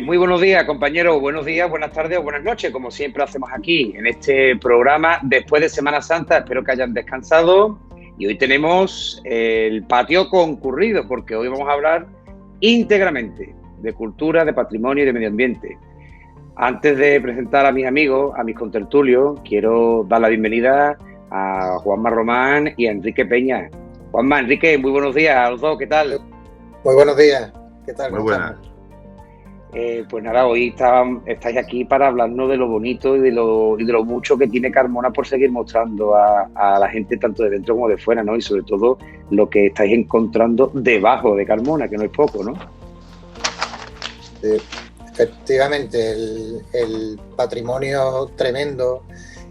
Muy buenos días, compañeros. Buenos días, buenas tardes o buenas noches, como siempre hacemos aquí en este programa después de Semana Santa. Espero que hayan descansado. Y hoy tenemos el patio concurrido, porque hoy vamos a hablar íntegramente de cultura, de patrimonio y de medio ambiente. Antes de presentar a mis amigos, a mis contertulios, quiero dar la bienvenida a Juanma Román y a Enrique Peña. Juanma, Enrique, muy buenos días a los dos, ¿qué tal? Muy buenos días, ¿qué tal? Muy buenas. Pues nada, hoy estáis aquí para hablarnos de lo bonito y de lo mucho que tiene Carmona por seguir mostrando a la gente tanto de dentro como de fuera, ¿no? Y sobre todo lo que estáis encontrando debajo de Carmona, que no es poco, ¿no? Efectivamente, el patrimonio tremendo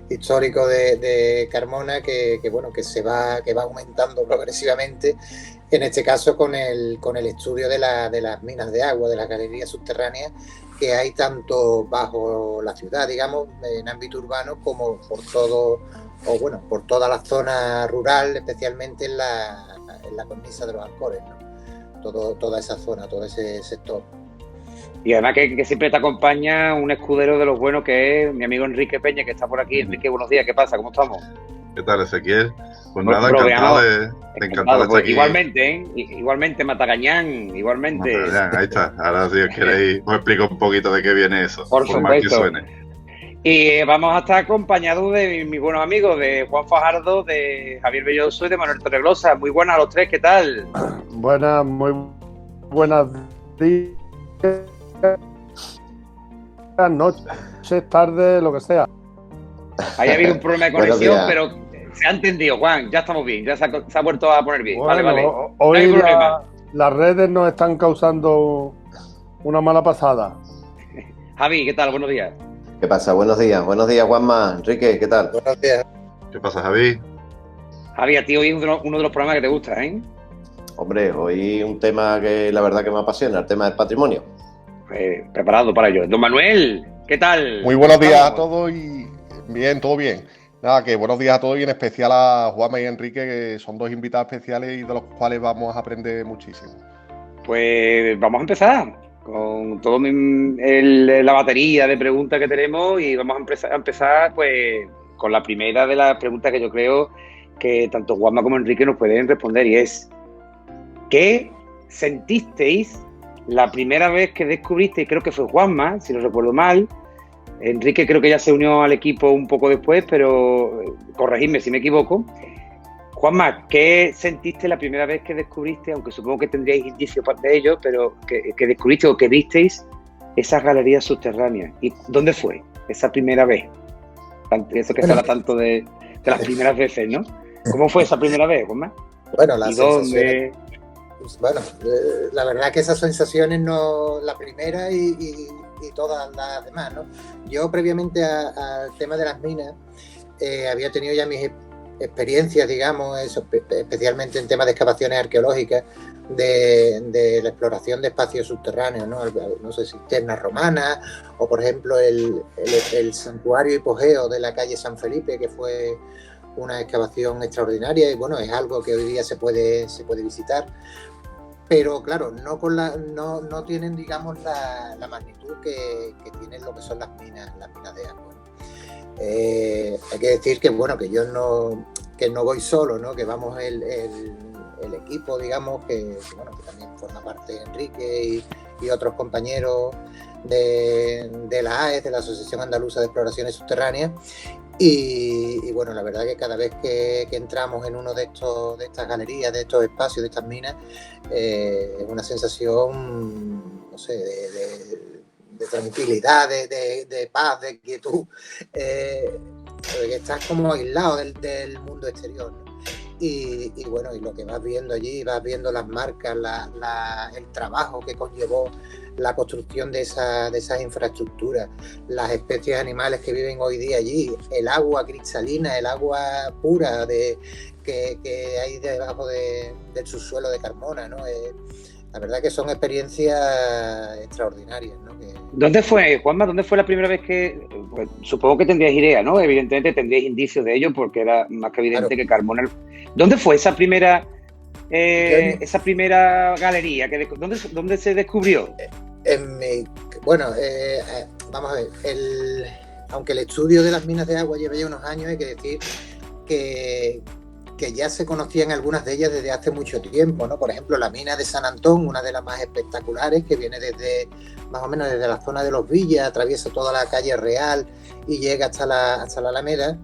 histórico de Carmona que va aumentando progresivamente. En este caso con el estudio de las minas de agua, de las galerías subterráneas que hay tanto bajo la ciudad, digamos, en ámbito urbano, como por toda la zona rural, especialmente en la cornisa de los Alcores, ¿no? Toda esa zona, todo ese sector. Y además que siempre te acompaña un escudero de los buenos, que es mi amigo Enrique Peña, que está por aquí. Enrique, buenos días, ¿qué pasa? ¿Cómo estamos? ¿Qué tal, Ezequiel? Pues Bueno, nada, encantado de estar pues aquí. Igualmente, Matagañán, igualmente. Matagañán, ahí está. Ahora, si os queréis, os explico un poquito de qué viene eso. Por más que supuesto. suene. Y vamos a estar acompañados de mis buenos amigos, de Juan Fajardo, de Javier Belloso y de Manuel Torreglosa. Muy buenas a los tres, ¿qué tal? Buenas, muy buenas días, noches, tardes, lo que sea. Haya habido un problema de conexión, pero se ha entendido, Juan. Ya estamos bien, ya se ha vuelto a poner bien. Bueno, vale. Hoy no hay problema. Las redes nos están causando una mala pasada. Javi, ¿qué tal? Buenos días. ¿Qué pasa? Buenos días, Juanma. Enrique, ¿qué tal? Buenos días. ¿Qué pasa, Javi? Javi, a ti hoy es uno de los programas que te gusta, ¿eh? Hombre, hoy un tema que la verdad que me apasiona, el tema del patrimonio. Preparado para ello. Don Manuel, ¿qué tal? Muy buenos días a todos y bien, todo bien. Nada, que buenos días a todos y en especial a Juanma y Enrique, que son dos invitados especiales y de los cuales vamos a aprender muchísimo. Pues vamos a empezar con todo la batería de preguntas que tenemos y vamos a empezar pues con la primera de las preguntas que yo creo que tanto Juanma como Enrique nos pueden responder, y es: ¿qué sentisteis la primera vez que descubristeis? Creo que fue Juanma, si no recuerdo mal. Enrique creo que ya se unió al equipo un poco después, pero corregidme si me equivoco. Juanma, ¿qué sentiste la primera vez que descubriste, aunque supongo que tendríais indicios de ello, pero que descubriste o que visteis esas galerías subterráneas? ¿Y dónde fue esa primera vez? Eso que se habla tanto de las primeras veces, ¿no? ¿Cómo fue esa primera vez, Juanma? Bueno, ¿Y dónde? Bueno, la verdad es que esas sensaciones, no la primera y todas las demás, ¿no? Yo previamente al tema de las minas había tenido ya mis experiencias, digamos, especialmente en temas de excavaciones arqueológicas, de la exploración de espacios subterráneos, ¿no? No sé, cisternas romanas, o por ejemplo el santuario hipogeo de la calle San Felipe, que fue una excavación extraordinaria, y bueno, es algo que hoy día se puede visitar, pero claro, no tienen, digamos, la magnitud que tienen lo que son las minas de agua. Hay que decir que bueno, que yo no voy solo, ¿no? Que vamos el equipo, digamos, que también forma parte de Enrique y otros compañeros de la AES, de la Asociación Andaluza de Exploraciones Subterráneas. Y bueno, la verdad que cada vez que entramos en uno de estas galerías, de estos espacios, de estas minas, es una sensación, no sé, de tranquilidad, de paz, de quietud, que estás como aislado del mundo exterior, ¿no? Y bueno, y lo que vas viendo allí, vas viendo las marcas, el trabajo que conllevó la construcción de esas infraestructuras, las especies animales que viven hoy día allí, el agua cristalina, el agua pura que hay debajo del subsuelo de Carmona, ¿no? La verdad que son experiencias extraordinarias, ¿no? ¿Dónde fue, Juanma? ¿Dónde fue la primera vez que...? Pues, supongo que tendríais idea, ¿no? Evidentemente tendríais indicios de ello porque era más que evidente, claro, que Carmona... ¿Dónde fue esa primera galería? ¿Dónde se descubrió? Bueno, vamos a ver, aunque el estudio de las minas de agua lleva ya unos años, hay que decir que ya se conocían algunas de ellas desde hace mucho tiempo, ¿no? Por ejemplo, la mina de San Antón, una de las más espectaculares, que viene más o menos desde la zona de Los Villas, atraviesa toda la calle Real y llega hasta la Alameda.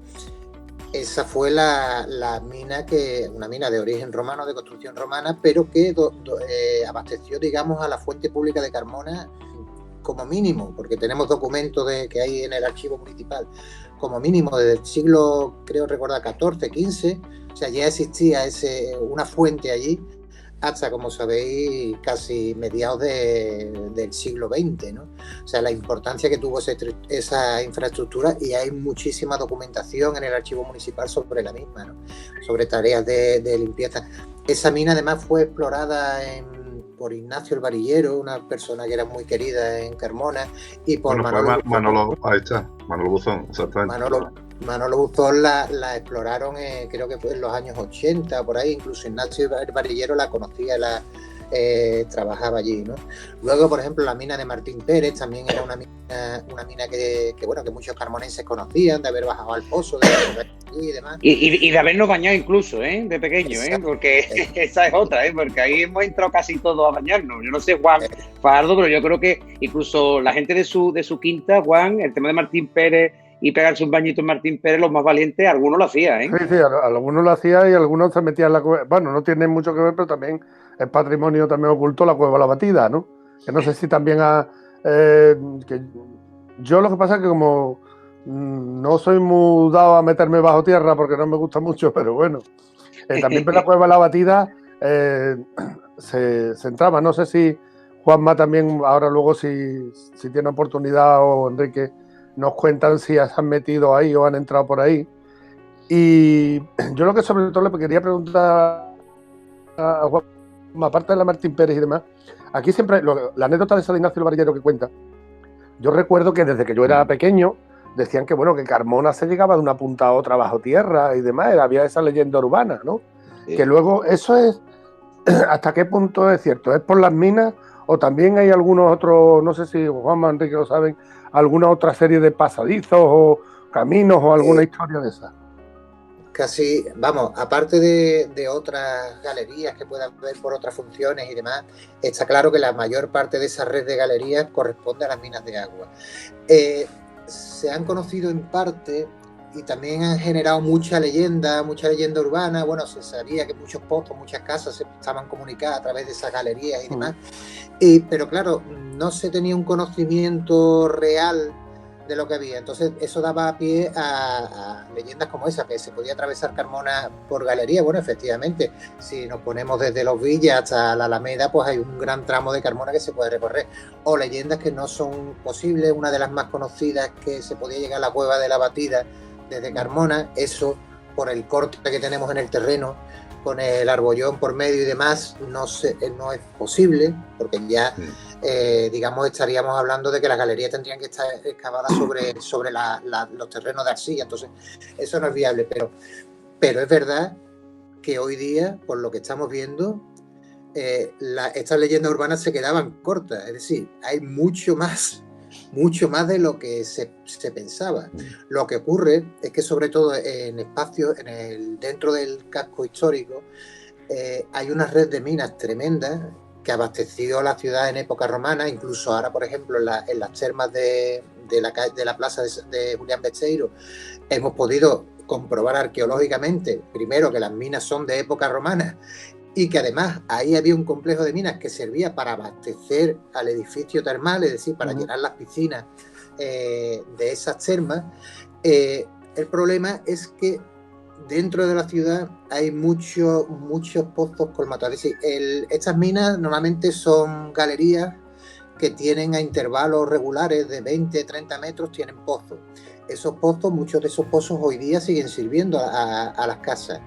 Esa fue una mina de origen romano, de construcción romana, pero que abasteció, digamos, a la fuente pública de Carmona como mínimo, porque tenemos documentos que hay en el archivo municipal, como mínimo desde el siglo, creo recordar, XIV, XV, o sea, ya existía una fuente allí hasta, como sabéis, casi mediados del siglo XX, ¿no? O sea, la importancia que tuvo esa infraestructura, y hay muchísima documentación en el archivo municipal sobre la misma, ¿no? Sobre tareas de limpieza. Esa mina además fue explorada por Ignacio el Varillero, una persona que era muy querida en Carmona, y por Manolo, ahí está, Manolo Buzón, exactamente. Manolo Buzón la exploraron, creo que fue en los años 80, por ahí, incluso Ignacio el Varillero la conocía, trabajaba allí, ¿no? Luego, por ejemplo, la mina de Martín Pérez también era una mina que muchos carmonenses conocían, de haber bajado al pozo, de haber y demás. Y de habernos bañado incluso, de pequeño, porque esa es otra, porque ahí hemos entrado casi todos a bañarnos. Yo no sé, Juan Fajardo, pero yo creo que incluso la gente de su quinta, Juan, el tema de Martín Pérez y pegarse un bañito en Martín Pérez, los más valientes, algunos lo hacían, Sí, algunos lo hacían y algunos se metían en la cueva. Bueno, no tiene mucho que ver, pero también es patrimonio también oculto la Cueva La Batida, ¿no? Que no sé si también que yo lo que pasa es que como no soy muy dado a meterme bajo tierra porque no me gusta mucho, pero bueno, también por la Cueva La Batida se entraba. No sé si Juanma también, ahora luego si tiene oportunidad, o Enrique, nos cuentan si se han metido ahí o han entrado por ahí. Y yo lo que sobre todo le quería preguntar a Juan, aparte de la Martín Pérez y demás, aquí siempre, la anécdota de San Ignacio el Varillero que cuenta, yo recuerdo que desde que yo era pequeño decían que Carmona se llegaba de una punta a otra bajo tierra y demás, había esa leyenda urbana, ¿no? Sí. Que luego, eso es, ¿hasta qué punto es cierto? ¿Es por las minas o también hay algunos otros, no sé si Juanma, Enrique lo saben, alguna otra serie de pasadizos o caminos o alguna historia de esa? Casi, vamos, aparte de otras galerías que puedan haber por otras funciones y demás, está claro que la mayor parte de esa red de galerías corresponde a las minas de agua. Se han conocido en parte y también han generado mucha leyenda urbana. Bueno, se sabía que muchos pozos, muchas casas estaban comunicadas a través de esas galerías y demás. Pero claro, no se tenía un conocimiento real de lo que había. Entonces eso daba pie a leyendas como esa, que se podía atravesar Carmona por galería. Bueno, efectivamente, si nos ponemos desde Los Villas hasta la Alameda, pues hay un gran tramo de Carmona que se puede recorrer. O leyendas que no son posibles. Una de las más conocidas, que se podía llegar a la Cueva de la Batida desde Carmona, eso por el corte que tenemos en el terreno, con el arbollón por medio y demás, no es posible, porque ya digamos, estaríamos hablando de que las galerías tendrían que estar excavadas sobre los terrenos de arcilla. Entonces eso no es viable, pero es verdad que hoy día, por lo que estamos viendo, estas leyendas urbanas se quedaban cortas. Es decir, hay mucho más de lo que se pensaba. Lo que ocurre es que, sobre todo en espacios, dentro del casco histórico, hay una red de minas tremenda que abasteció a la ciudad en época romana. Incluso ahora, por ejemplo, en las termas de la plaza de Julián Besteiro, hemos podido comprobar arqueológicamente, primero, que las minas son de época romana, y que además ahí había un complejo de minas que servía para abastecer al edificio termal, es decir, para llenar las piscinas de esas termas. El problema es que dentro de la ciudad hay muchos pozos colmatorios. Es decir, estas minas normalmente son galerías que tienen a intervalos regulares de 20-30 metros, tienen pozos. Esos pozos, muchos de esos pozos hoy día siguen sirviendo a las casas.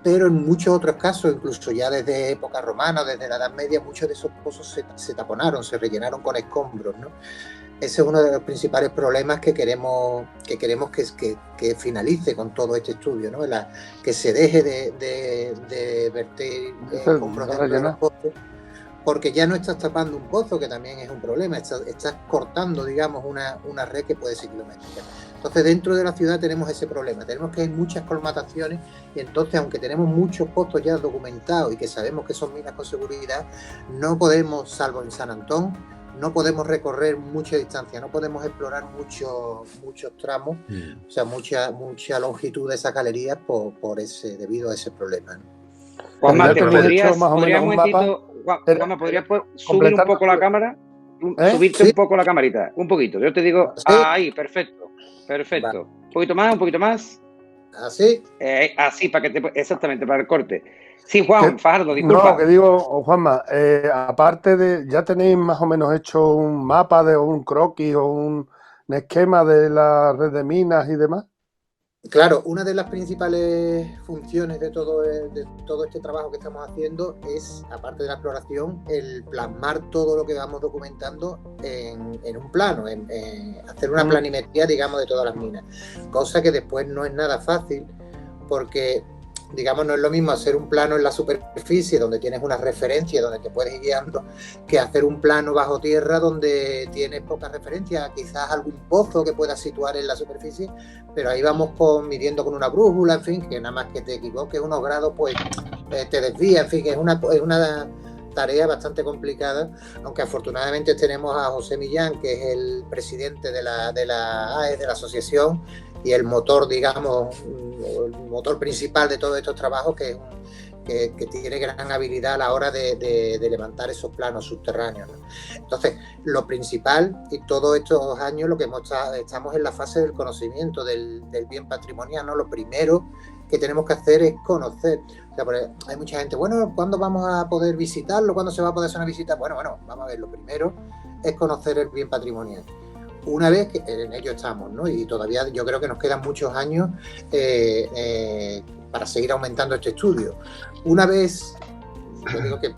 Pero en muchos otros casos, incluso ya desde época romana, desde la Edad Media, muchos de esos pozos se taponaron, se rellenaron con escombros, ¿no? Ese es uno de los principales problemas que queremos que finalice con todo este estudio, ¿no? Que se deje de verter escombros dentro de los pozos, porque ya no estás tapando un pozo, que también es un problema, estás cortando, digamos, una red que puede ser kilométrica. Entonces, dentro de la ciudad tenemos ese problema, tenemos que hay muchas colmataciones y entonces, aunque tenemos muchos pozos ya documentados y que sabemos que son minas con seguridad, no podemos, salvo en San Antón, no podemos recorrer mucha distancia, no podemos explorar muchos tramos, o sea, mucha longitud de esas galerías debido a ese problema, ¿no? Juanma, Ya te he dicho más o menos un mapa. Juanma, ¿podrías subir un poco la cámara? Subirte un poco la camarita, un poquito. Yo te digo, ¿Sí? ahí, perfecto. Vale. Un poquito más. ¿Así? Así, exactamente, para el corte. Sí, Juan, Fajardo, disculpa. No, que digo, Juanma, aparte de, ¿ya tenéis más o menos hecho un mapa de un croquis o un esquema de la red de minas y demás? Claro, una de las principales funciones de todo este trabajo que estamos haciendo es, aparte de la exploración, el plasmar todo lo que vamos documentando en un plano, hacer una planimetría, digamos, de todas las minas. Cosa que después no es nada fácil porque, digamos, no es lo mismo hacer un plano en la superficie donde tienes una referencia, donde te puedes ir guiando, que hacer un plano bajo tierra donde tienes pocas referencias, quizás algún pozo que puedas situar en la superficie, pero ahí vamos midiendo con una brújula, en fin, que nada más que te equivoques unos grados, pues te desvía, en fin, que es una tarea bastante complicada, aunque afortunadamente tenemos a José Millán, que es el presidente de la AES, de la asociación, y el motor, digamos, el motor principal de todos estos trabajos, que tiene gran habilidad a la hora de levantar esos planos subterráneos, ¿no? Entonces, lo principal, y todos estos años lo que estamos en la fase del conocimiento del bien patrimonial, ¿no? Lo primero que tenemos que hacer es conocer. O sea, hay mucha gente, bueno, ¿cuándo vamos a poder visitarlo? ¿Cuándo se va a poder hacer una visita? Bueno, vamos a ver, lo primero es conocer el bien patrimonial. Una vez que en ello estamos, ¿no? Y todavía yo creo que nos quedan muchos años para seguir aumentando este estudio. Una vez, yo digo que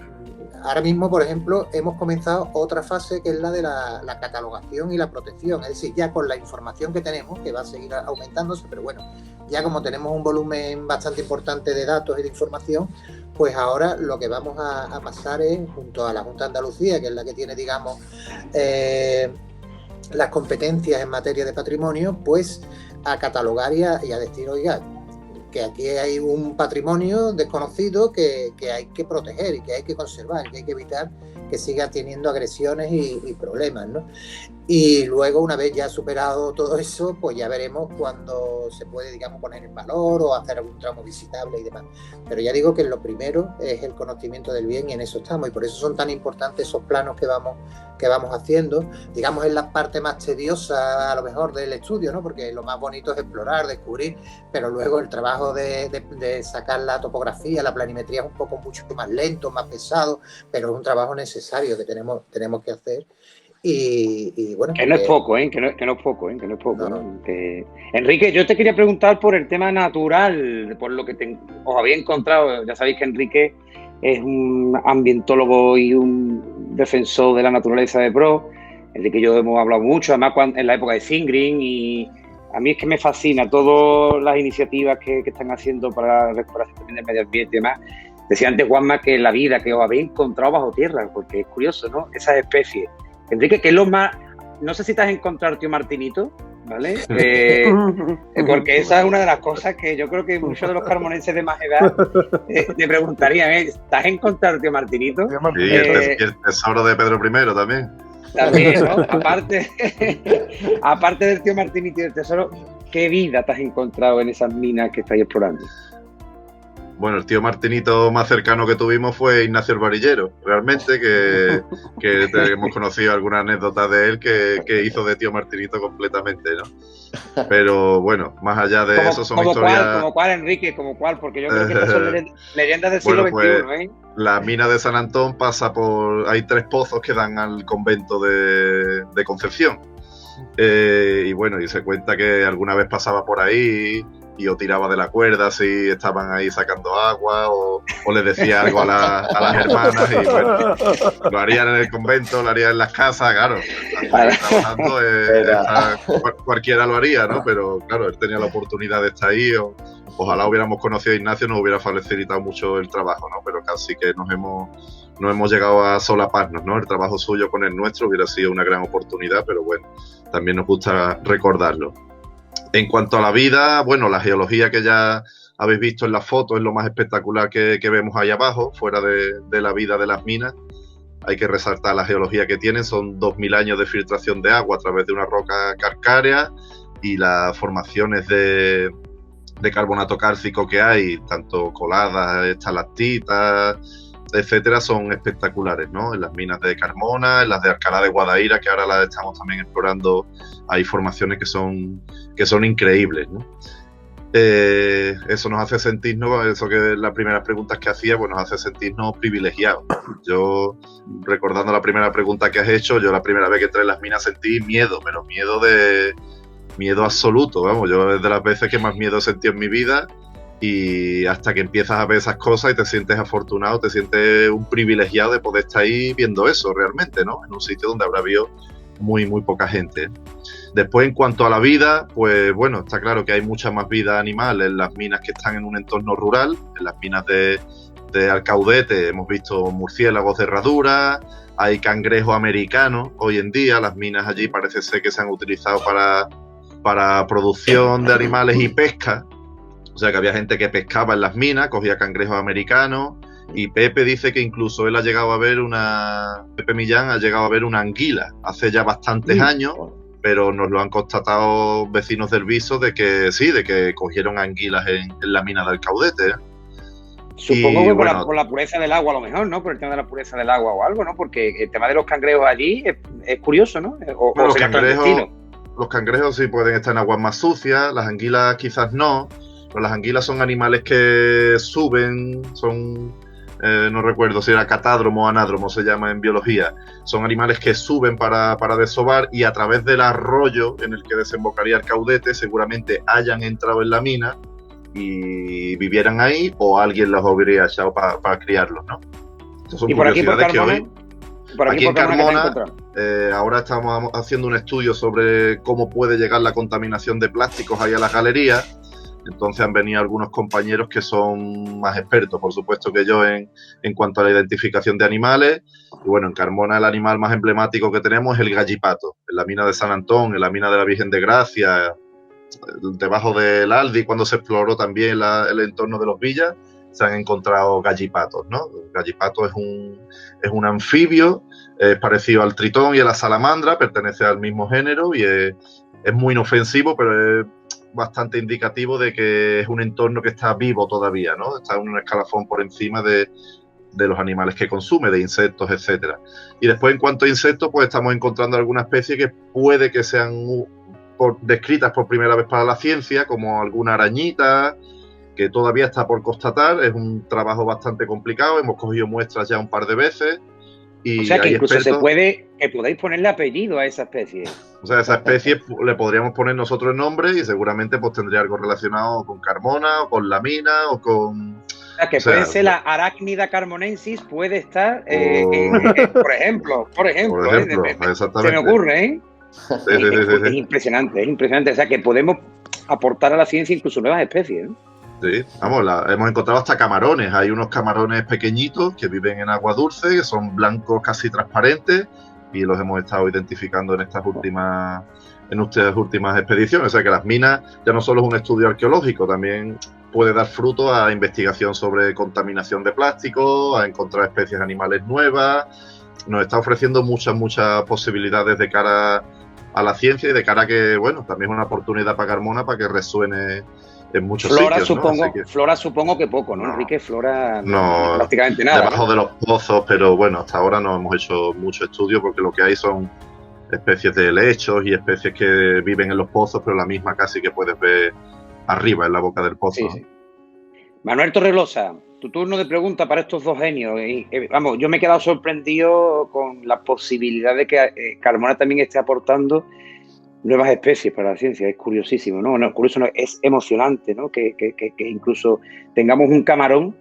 ahora mismo, por ejemplo, hemos comenzado otra fase que es la de la catalogación y la protección, es decir, ya con la información que tenemos, que va a seguir aumentándose, pero bueno, ya como tenemos un volumen bastante importante de datos y de información, pues ahora lo que vamos a pasar es, junto a la Junta de Andalucía, que es la que tiene, digamos, las competencias en materia de patrimonio, pues a catalogar y a decir, oiga, que aquí hay un patrimonio desconocido que hay que proteger y que hay que conservar, que hay que evitar que siga teniendo agresiones y problemas, ¿no? Y luego, una vez ya superado todo eso, pues ya veremos cuándo se puede, digamos, poner en valor o hacer algún tramo visitable y demás. Pero ya digo que lo primero es el conocimiento del bien y en eso estamos. Y por eso son tan importantes esos planos que vamos haciendo. Digamos, es la parte más tediosa, a lo mejor, del estudio, ¿no? Porque lo más bonito es explorar, descubrir, pero luego el trabajo de sacar la topografía, la planimetría es un poco mucho más lento, más pesado, pero es un trabajo necesario que tenemos que hacer. Y bueno, que no es poco, que no es poco. ¿No? Enrique, yo te quería preguntar por el tema natural, por lo que os había encontrado. Ya sabéis que Enrique es un ambientólogo y un defensor de la naturaleza de pro. Enrique y yo hemos hablado mucho, además en la época de Singrin, y a mí es que me fascina todas las iniciativas que están haciendo para la recuperación del medio ambiente y demás. Decía antes Juanma que la vida que os habéis encontrado bajo tierra, porque es curioso, ¿no? Esas especies. Enrique, ¿qué es lo más? No sé si te has encontrado al tío Martinito, ¿vale? Porque esa es una de las cosas que yo creo que muchos de los carmonenses de más edad te preguntarían, ¿te has encontrado al tío Martinito? Sí, el tesoro de Pedro I también. También, ¿no? Aparte del tío Martinito y del tesoro, ¿qué vida te has encontrado en esas minas que estáis explorando? Bueno, el tío Martinito más cercano que tuvimos fue Ignacio el Varillero, realmente, que hemos conocido algunas anécdotas de él que hizo de tío Martinito completamente, ¿no? Pero bueno, más allá de eso son historias... ¿Como cuál, Enrique? ¿Como cuál? Porque yo creo que estas son leyendas del siglo XXI, pues, la mina de San Antón pasa por... Hay 3 pozos que dan al convento de Concepción. Y bueno, y se cuenta que alguna vez pasaba por ahí y o tiraba de la cuerda si estaban ahí sacando agua o les decía algo a las hermanas y bueno, lo harían en el convento, lo harían en las casas, claro. Trabajando, cualquiera lo haría, ¿no? Pero claro, él tenía la oportunidad de estar ahí. Ojalá hubiéramos conocido a Ignacio, nos hubiera facilitado mucho el trabajo, ¿no? Pero casi que no hemos llegado a solaparnos, ¿no? El trabajo suyo con el nuestro hubiera sido una gran oportunidad, pero bueno, también nos gusta recordarlo. En cuanto a la vida, bueno, la geología que ya habéis visto en las fotos es lo más espectacular que vemos ahí abajo, fuera de la vida de las minas. Hay que resaltar la geología que tienen, son 2000 años de filtración de agua a través de una roca calcárea y las formaciones de carbonato cálcico que hay, tanto coladas, estalactitas, etcétera, son espectaculares, ¿no? En las minas de Carmona, en las de Alcalá de Guadaira, que ahora las estamos también explorando, hay formaciones que son increíbles, ¿no? Eso nos hace sentirnos, eso que las primeras preguntas que hacía, pues nos hace sentirnos privilegiados. Yo, recordando la primera pregunta que has hecho, yo la primera vez que entré en las minas sentí miedo, pero miedo absoluto, vamos, yo es de las veces que más miedo he sentido en mi vida. Y hasta que empiezas a ver esas cosas y te sientes afortunado, te sientes un privilegiado de poder estar ahí viendo eso realmente, ¿no? En un sitio donde habrá habido muy, muy poca gente. Después, en cuanto a la vida, pues bueno, está claro que hay mucha más vida animal en las minas que están en un entorno rural. En las minas de Alcaudete hemos visto murciélagos de herradura, hay cangrejos americanos. Hoy en día las minas allí parece ser que se han utilizado para producción de animales y pesca. O sea que había gente que pescaba en las minas, cogía cangrejos americanos, y Pepe dice que incluso él ha llegado a ver Pepe Millán ha llegado a ver una anguila hace ya bastantes años, pero nos lo han constatado vecinos del Viso de que sí, de que cogieron anguilas en la mina de Alcaudete. Supongo que por la pureza del agua a lo mejor, ¿no? Por el tema de la pureza del agua o algo, ¿no? Porque el tema de los cangrejos allí es curioso, ¿no? Los cangrejos sí pueden estar en aguas más sucias, las anguilas quizás no. Pero las anguilas son animales que suben, no recuerdo si era catádromo o anádromo, se llama en biología. Son animales que suben para desovar y a través del arroyo en el que desembocaría el Caudete seguramente hayan entrado en la mina y vivieran ahí o alguien los habría echado para criarlos, ¿no? Estas son curiosidades que hoy... Aquí en Carmona, ahora estamos haciendo un estudio sobre cómo puede llegar la contaminación de plásticos ahí a las galerías. Entonces han venido algunos compañeros que son más expertos, por supuesto, que yo en cuanto a la identificación de animales. Y bueno, en Carmona el animal más emblemático que tenemos es el gallipato. En la mina de San Antón, en la mina de la Virgen de Gracia, debajo del Aldi, cuando se exploró también el entorno de los Villas, se han encontrado gallipatos, ¿no? El gallipato es un anfibio, es parecido al tritón y a la salamandra, pertenece al mismo género y es muy inofensivo, pero es bastante indicativo de que es un entorno que está vivo todavía, ¿no? Está en un escalafón por encima de los animales que consume, de insectos, etcétera. Y después, en cuanto a insectos, pues estamos encontrando alguna especie que puede que sean descritas por primera vez para la ciencia, como alguna arañita, que todavía está por constatar. Es un trabajo bastante complicado, hemos cogido muestras ya un par de veces. Y o sea que incluso podéis ponerle apellido a esa especie. O sea, a esa especie le podríamos poner nosotros el nombre y seguramente pues tendría algo relacionado con Carmona o con la mina o con... O sea, que puede ser la Arácnida carmonensis, puede estar, por ejemplo, exactamente. Se me ocurre, ¿eh? Sí. Es impresionante. O sea, que podemos aportar a la ciencia incluso nuevas especies, ¿eh? Sí, vamos, hemos encontrado hasta camarones. Hay unos camarones pequeñitos que viven en agua dulce, que son blancos casi transparentes y los hemos estado identificando en estas últimas expediciones. O sea que las minas ya no solo es un estudio arqueológico, también puede dar fruto a investigación sobre contaminación de plástico, a encontrar especies animales nuevas. Nos está ofreciendo muchas posibilidades de cara a la ciencia y de cara a que, bueno, también es una oportunidad para Carmona para que resuene en muchos sitios, ¿no? Flora supongo que poco, ¿no, Enrique? Flora no, prácticamente nada. Debajo de los pozos, pero bueno, hasta ahora no hemos hecho mucho estudio porque lo que hay son especies de helechos y especies que viven en los pozos, pero la misma casi que puedes ver arriba, en la boca del pozo. Sí. Manuel Torrelosa, tu turno de pregunta para estos dos genios. Vamos, yo me he quedado sorprendido con la posibilidad de que Carmona también esté aportando nuevas especies para la ciencia. Es curiosísimo, ¿no? No, curioso, no, es emocionante, ¿no? Que incluso tengamos un camarón,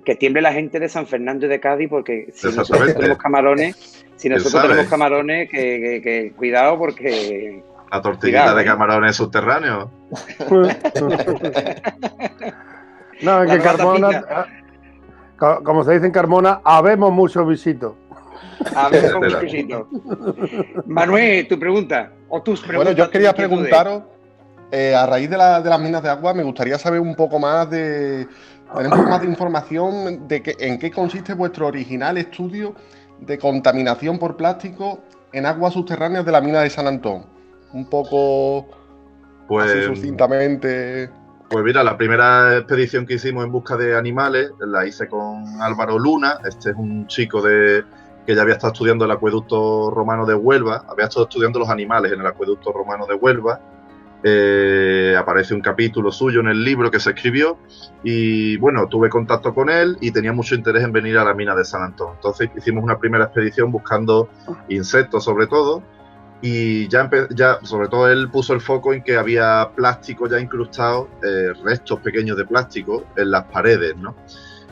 que tiemble la gente de San Fernando y de Cádiz, porque si nosotros tenemos camarones, que cuidado, porque... La tortillita de camarones subterráneos. No, es que Carmona, como se dice en Carmona, habemos muchos visitos. Habemos muchos visitos. Manuel, tu pregunta, o tus preguntas. Bueno, yo quería preguntaros, a raíz de las minas de agua, me gustaría saber un poco más tener un poco más de información de en qué consiste vuestro original estudio de contaminación por plástico en aguas subterráneas de la mina de San Antón. Un poco así sucintamente. Pues mira, la primera expedición que hicimos en busca de animales la hice con Álvaro Luna. Este es un chico que ya había estado estudiando el acueducto romano de Huelva, había estado estudiando los animales en el acueducto romano de Huelva. Aparece un capítulo suyo en el libro que se escribió y bueno, tuve contacto con él y tenía mucho interés en venir a la mina de San Antón. Entonces hicimos una primera expedición buscando insectos sobre todo. Y ya sobre todo él puso el foco en que había plástico ya incrustado, restos pequeños de plástico en las paredes, ¿no?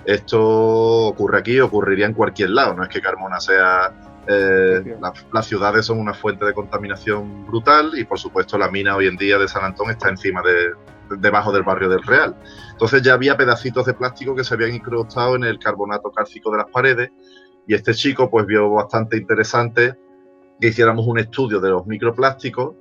Esto ocurre aquí, ocurriría en cualquier lado, no es que Carmona sea... las ciudades son una fuente de contaminación brutal y por supuesto la mina hoy en día de San Antón está encima debajo del barrio del Real. Entonces ya había pedacitos de plástico que se habían incrustado en el carbonato cálcico de las paredes y este chico pues vio bastante interesante que hiciéramos un estudio de los microplásticos,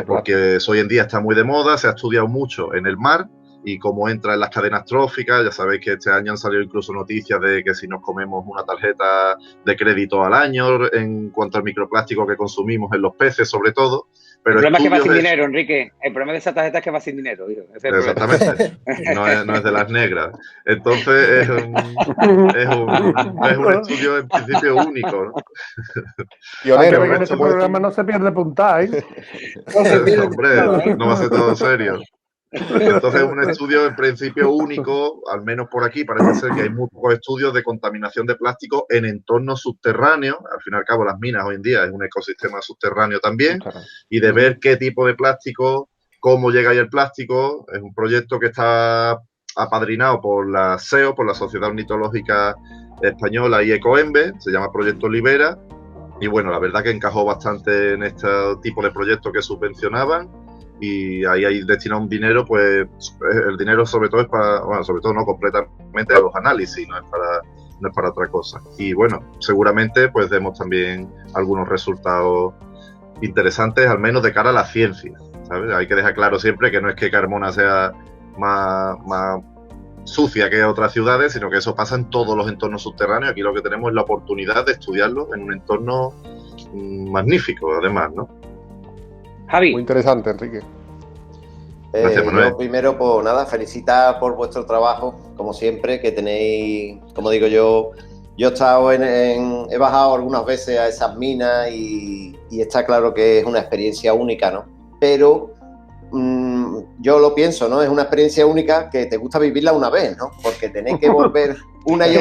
porque hoy en día está muy de moda, se ha estudiado mucho en el mar y cómo entra en las cadenas tróficas. Ya sabéis que este año han salido incluso noticias de que si nos comemos una tarjeta de crédito al año en cuanto al microplástico que consumimos en los peces sobre todo. Pero el problema es que va sin dinero, Enrique. El problema de esa tarjeta es que va sin dinero. Exactamente. No es de las negras. Entonces es un estudio en principio único, ¿no? Y ahora que en este programa no se pierde puntada, ¿eh? Hombre, no va a ser todo serio. Entonces es un estudio en principio único, al menos por aquí parece ser que hay muy pocos estudios de contaminación de plástico en entornos subterráneos. Al fin y al cabo las minas hoy en día es un ecosistema subterráneo también, y de ver qué tipo de plástico, cómo llega ahí el plástico. Es un proyecto que está apadrinado por la SEO, por la Sociedad Ornitológica Española y Ecoembe, se llama Proyecto Libera, y bueno, la verdad que encajó bastante en este tipo de proyectos que subvencionaban. Y ahí hay destinado un dinero, pues el dinero sobre todo es para, bueno, sobre todo no completamente a los análisis, no es para otra cosa. Y bueno, seguramente pues demos también algunos resultados interesantes, al menos de cara a la ciencia, ¿sabes? Hay que dejar claro siempre que no es que Carmona sea más sucia que otras ciudades, sino que eso pasa en todos los entornos subterráneos. Aquí lo que tenemos es la oportunidad de estudiarlo en un entorno magnífico, además, ¿no? Javi. Muy interesante, Enrique. Gracias, yo primero, pues nada, felicitar por vuestro trabajo, como siempre, que tenéis, como digo yo he estado he bajado algunas veces a esas minas y está claro que es una experiencia única, ¿no? Pero yo lo pienso, ¿no? Es una experiencia única que te gusta vivirla una vez, ¿no? Porque tenéis que volver una y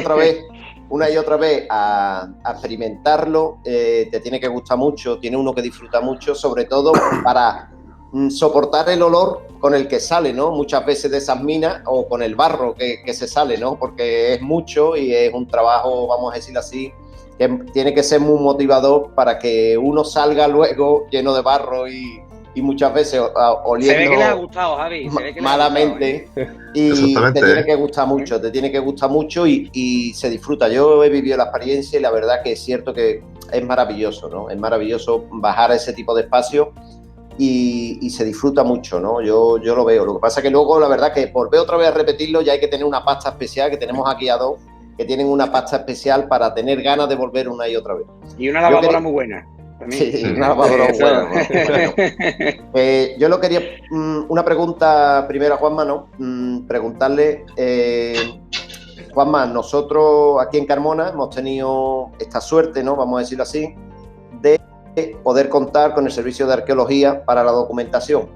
otra vez a experimentarlo, te tiene que gustar mucho, tiene uno que disfruta mucho, sobre todo para soportar el olor con el que sale, ¿no? Muchas veces de esas minas o con el barro que se sale, ¿no? Porque es mucho y es un trabajo, vamos a decirlo así, que tiene que ser muy motivador para que uno salga luego lleno de barro y muchas veces oliendo. Se ve que les ha gustado, Javi. Malamente. Y te tiene que gustar mucho y se disfruta. Yo he vivido la experiencia y la verdad que es cierto que es maravilloso, ¿no? Es maravilloso bajar a ese tipo de espacio y se disfruta mucho, ¿no? Yo lo veo. Lo que pasa es que luego, la verdad que volver otra vez a repetirlo ya hay que tener una pasta especial, que tenemos aquí a dos que tienen una pasta especial para tener ganas de volver una y otra vez. Y una lavadora muy buena. Sí, una lavadora buena. Yo lo quería, una pregunta primero a Juanma, ¿no? Preguntarle, Juanma, nosotros aquí en Carmona hemos tenido esta suerte, ¿no? Vamos a decirlo así, de poder contar con el servicio de arqueología para la documentación.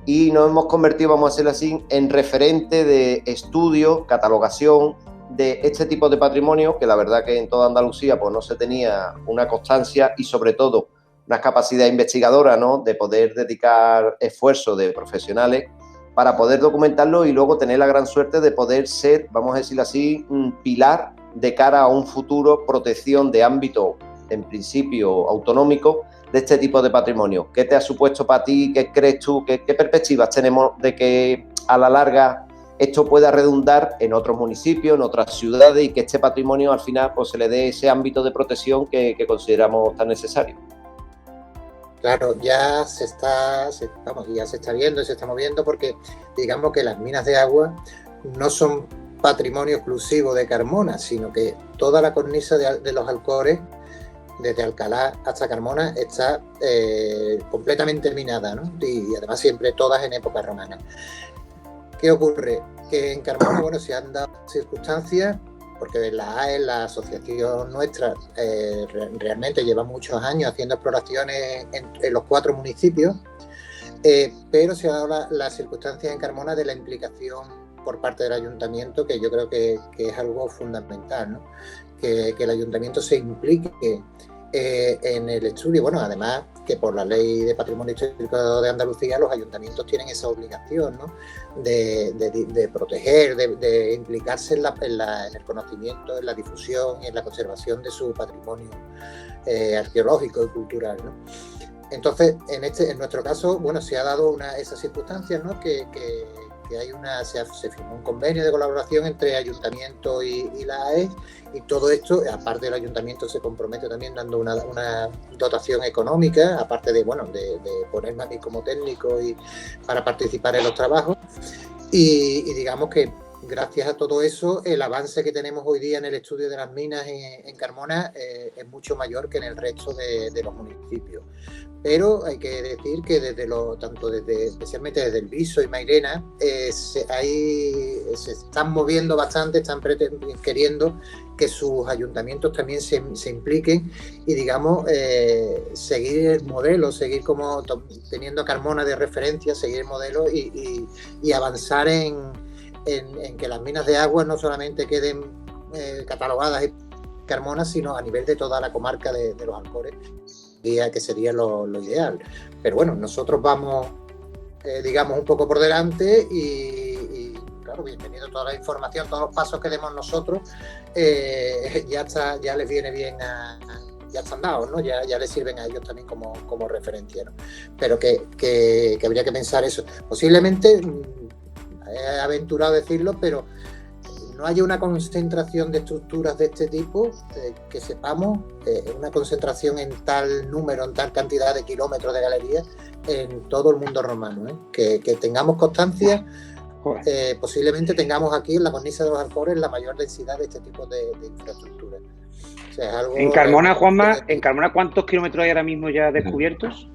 Y nos hemos convertido, vamos a decirlo así, en referente de estudio, catalogación de este tipo de patrimonio, que la verdad que en toda Andalucía pues no se tenía una constancia y sobre todo una capacidad investigadora, ¿no? De poder dedicar esfuerzos de profesionales para poder documentarlo y luego tener la gran suerte de poder ser, vamos a decirlo así, un pilar de cara a un futuro protección de ámbito, en principio, autonómico de este tipo de patrimonio. ¿Qué te ha supuesto para ti? ¿Qué crees tú? ¿Qué perspectivas tenemos de que a la larga esto pueda redundar en otros municipios, en otras ciudades y que este patrimonio al final pues, se le dé ese ámbito de protección que consideramos tan necesario? Claro, ya se está viendo y se está moviendo porque digamos que las minas de agua no son patrimonio exclusivo de Carmona, sino que toda la cornisa de los Alcores, desde Alcalá hasta Carmona, está completamente minada, ¿no? Y además siempre todas en época romana. ¿Qué ocurre? Que en Carmona, bueno, se han dado circunstancias, porque la AES, la asociación nuestra, realmente lleva muchos años haciendo exploraciones en los 4 municipios, pero se ha dado la circunstancia en Carmona de la implicación por parte del ayuntamiento, que yo creo que es algo fundamental, ¿no? Que el ayuntamiento se implique en el estudio. Bueno, además que por la ley de patrimonio histórico de Andalucía los ayuntamientos tienen esa obligación, ¿no? de proteger, de implicarse en el conocimiento, en la difusión y en la conservación de su patrimonio arqueológico y cultural, ¿no? Entonces, en nuestro caso, bueno, se ha dado esas circunstancias, ¿no? Que se firmó un convenio de colaboración entre Ayuntamiento y la AES, y todo esto, aparte del Ayuntamiento se compromete también dando una dotación económica, aparte de ponerme a mí como técnico y para participar en los trabajos, y digamos que gracias a todo eso el avance que tenemos hoy día en el estudio de las minas en Carmona es mucho mayor que en el resto de los municipios. Pero hay que decir que especialmente desde el Viso y Mairena, se están moviendo bastante, están queriendo que sus ayuntamientos también se impliquen y, digamos, seguir el modelo, seguir como teniendo a Carmona de referencia, seguir el modelo y avanzar en que las minas de agua no solamente queden catalogadas en Carmona, sino a nivel de toda la comarca de los Alcores, que sería lo ideal. Pero bueno, nosotros vamos, digamos, un poco por delante y claro, bienvenido toda la información, todos los pasos que demos nosotros, ya les viene bien ya están dados, ¿no? Ya les sirven a ellos también como referencia, ¿no? Pero que habría que pensar eso. Posiblemente, he aventurado a decirlo, pero no haya una concentración de estructuras de este tipo, que sepamos, una concentración en tal número, en tal cantidad de kilómetros de galería en todo el mundo romano, ¿eh? Que tengamos constancia, posiblemente tengamos aquí en la cornisa de los Alcores la mayor densidad de este tipo de infraestructuras. O sea, es algo en Carmona, Juanma, ¿en Carmona cuántos kilómetros hay ahora mismo ya descubiertos?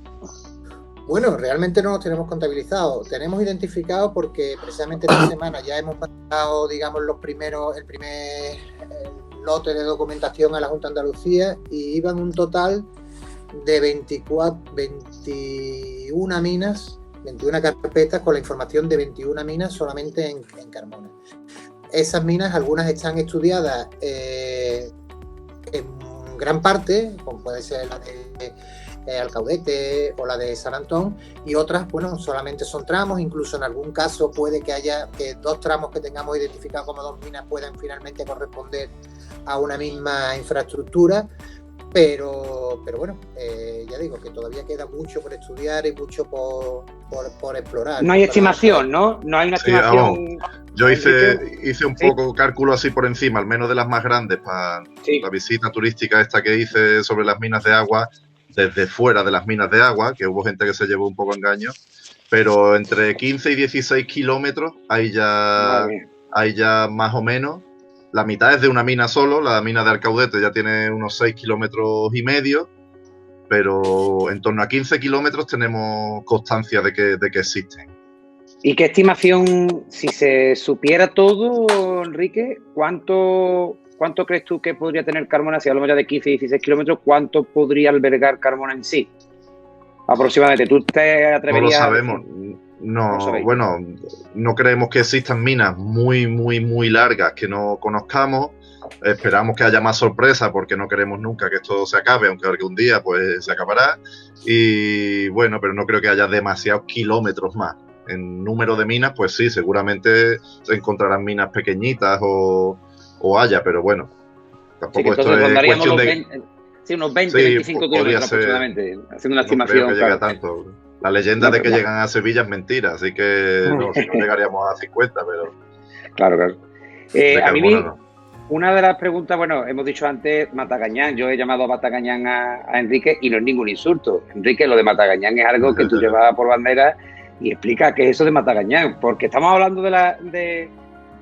Bueno, realmente no los tenemos contabilizados. Tenemos identificados porque precisamente esta semana ya hemos mandado, digamos, el primer lote de documentación a la Junta de Andalucía y iban un total de 21 minas, 21 carpetas con la información de 21 minas solamente en Carmona. Esas minas, algunas están estudiadas en gran parte, como puede ser la de Alcaudete o la de San Antón, y otras, bueno, solamente son tramos. Incluso en algún caso puede que haya que 2 tramos que tengamos identificados como 2 minas puedan finalmente corresponder a una misma infraestructura, pero bueno, ya digo que todavía queda mucho por estudiar y mucho por explorar. No hay estimación, ¿no? No hay una estimación. Yo hice un poco cálculo así por encima, al menos de las más grandes, para la visita turística esta que hice sobre las minas de agua, desde fuera de las minas de agua, que hubo gente que se llevó un poco engaño, pero entre 15 y 16 kilómetros hay ya más o menos. La mitad es de una mina solo, la mina de Alcaudete ya tiene unos 6 kilómetros y medio, pero en torno a 15 kilómetros tenemos constancia de que existen. ¿Y qué estimación, si se supiera todo, Enrique, cuánto crees tú que podría tener Carmona? Si hablamos ya de 15 y 16 kilómetros, ¿cuánto podría albergar Carmona en sí? Aproximadamente, ¿tú te atreverías? No, bueno, no creemos que existan minas muy, muy, muy largas que no conozcamos. Esperamos que haya más sorpresa porque no queremos nunca que esto se acabe, aunque algún día pues se acabará. Y bueno, pero no creo que haya demasiados kilómetros más. En número de minas, pues sí, seguramente se encontrarán minas pequeñitas o haya, pero bueno, tampoco sí, esto es cuestión de... unos 20, 25 kilómetros aproximadamente, haciendo una estimación. No creo que llegue a tanto. La leyenda de que llegan a Sevilla es mentira, así que no, si no llegaríamos a 50, pero... Claro. A mí, no. una de las preguntas, bueno, hemos dicho antes Matagañán, yo he llamado a Matagañán a Enrique y no es ningún insulto. Enrique, lo de Matagañán es algo que tú llevas por bandera y explica qué es eso de Matagañán, porque estamos hablando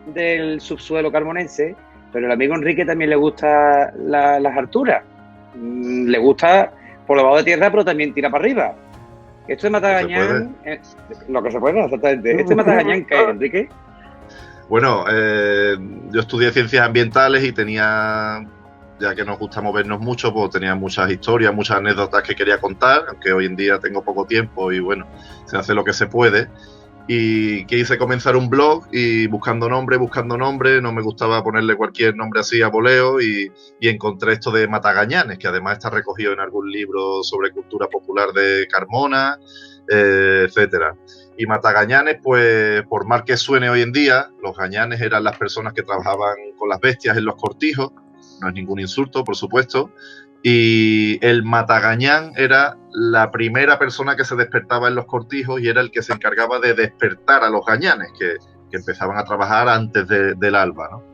del subsuelo carmonense, pero el amigo Enrique también le gusta las alturas, le gusta por debajo de tierra, pero también tira para arriba. Esto de Matagañán, lo que se puede, exactamente. ¿Este de Matagañán qué es, Enrique? Bueno, yo estudié ciencias ambientales y tenía, ya que nos gusta movernos mucho, pues tenía muchas historias, muchas anécdotas que quería contar, aunque hoy en día tengo poco tiempo y bueno, se hace lo que se puede. Y quise comenzar un blog y buscando nombre, no me gustaba ponerle cualquier nombre así a voleo y encontré esto de Matagañanes, que además está recogido en algún libro sobre cultura popular de Carmona, etcétera. Y Matagañanes, pues por mal que suene hoy en día, los gañanes eran las personas que trabajaban con las bestias en los cortijos, no es ningún insulto, por supuesto, y el matagañán era la primera persona que se despertaba en los cortijos y era el que se encargaba de despertar a los gañanes, que empezaban a trabajar antes del alba, ¿no?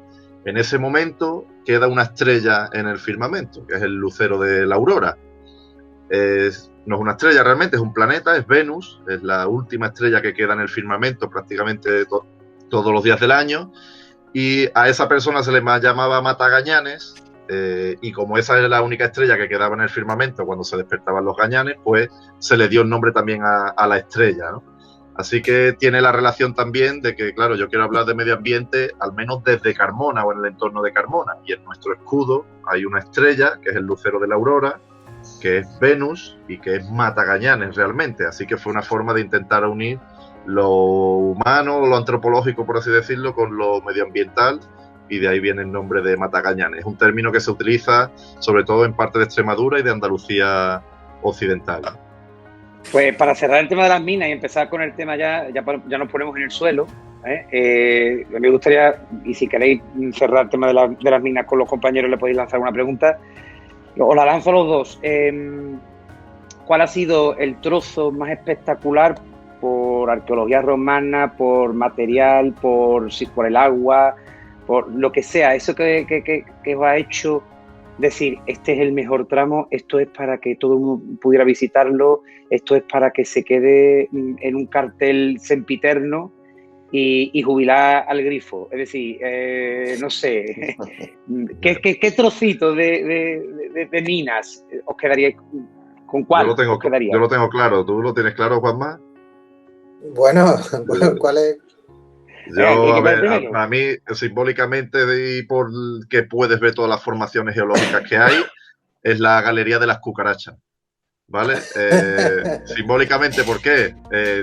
En ese momento queda una estrella en el firmamento, que es el lucero de la aurora. No es una estrella realmente, es un planeta, es Venus, es la última estrella que queda en el firmamento prácticamente todos los días del año, y a esa persona se le llamaba Matagañanes, y como esa era la única estrella que quedaba en el firmamento cuando se despertaban los gañanes, pues se le dio el nombre también a la estrella, ¿no? Así que tiene la relación también de que, claro, yo quiero hablar de medio ambiente al menos desde Carmona o en el entorno de Carmona, y en nuestro escudo hay una estrella que es el lucero de la aurora, que es Venus y que es Matagañanes realmente, así que fue una forma de intentar unir lo humano, lo antropológico, por así decirlo, con lo medioambiental, y de ahí viene el nombre de Matagañanes. Es un término que se utiliza sobre todo en parte de Extremadura y de Andalucía occidental. Pues para cerrar el tema de las minas y empezar con el tema ya nos ponemos en el suelo, me gustaría, y si queréis cerrar el tema de las minas con los compañeros, le podéis lanzar una pregunta. Os la lanzo a los dos. ¿Cuál ha sido el trozo más espectacular por arqueología romana, por material, por el agua, por lo que sea? Eso que os ha hecho decir, este es el mejor tramo, esto es para que todo el mundo pudiera visitarlo, esto es para que se quede en un cartel sempiterno y jubilar al grifo. Es decir, no sé, ¿qué trocito de minas os quedaríais? ¿Con cuál os quedaríais? Yo lo tengo claro. ¿Tú lo tienes claro, Juanma? Bueno, ¿cuál es? Yo, a ver, para mí, simbólicamente, y por que puedes ver todas las formaciones geológicas que hay, es la Galería de las Cucarachas, ¿vale? Simbólicamente, ¿por qué?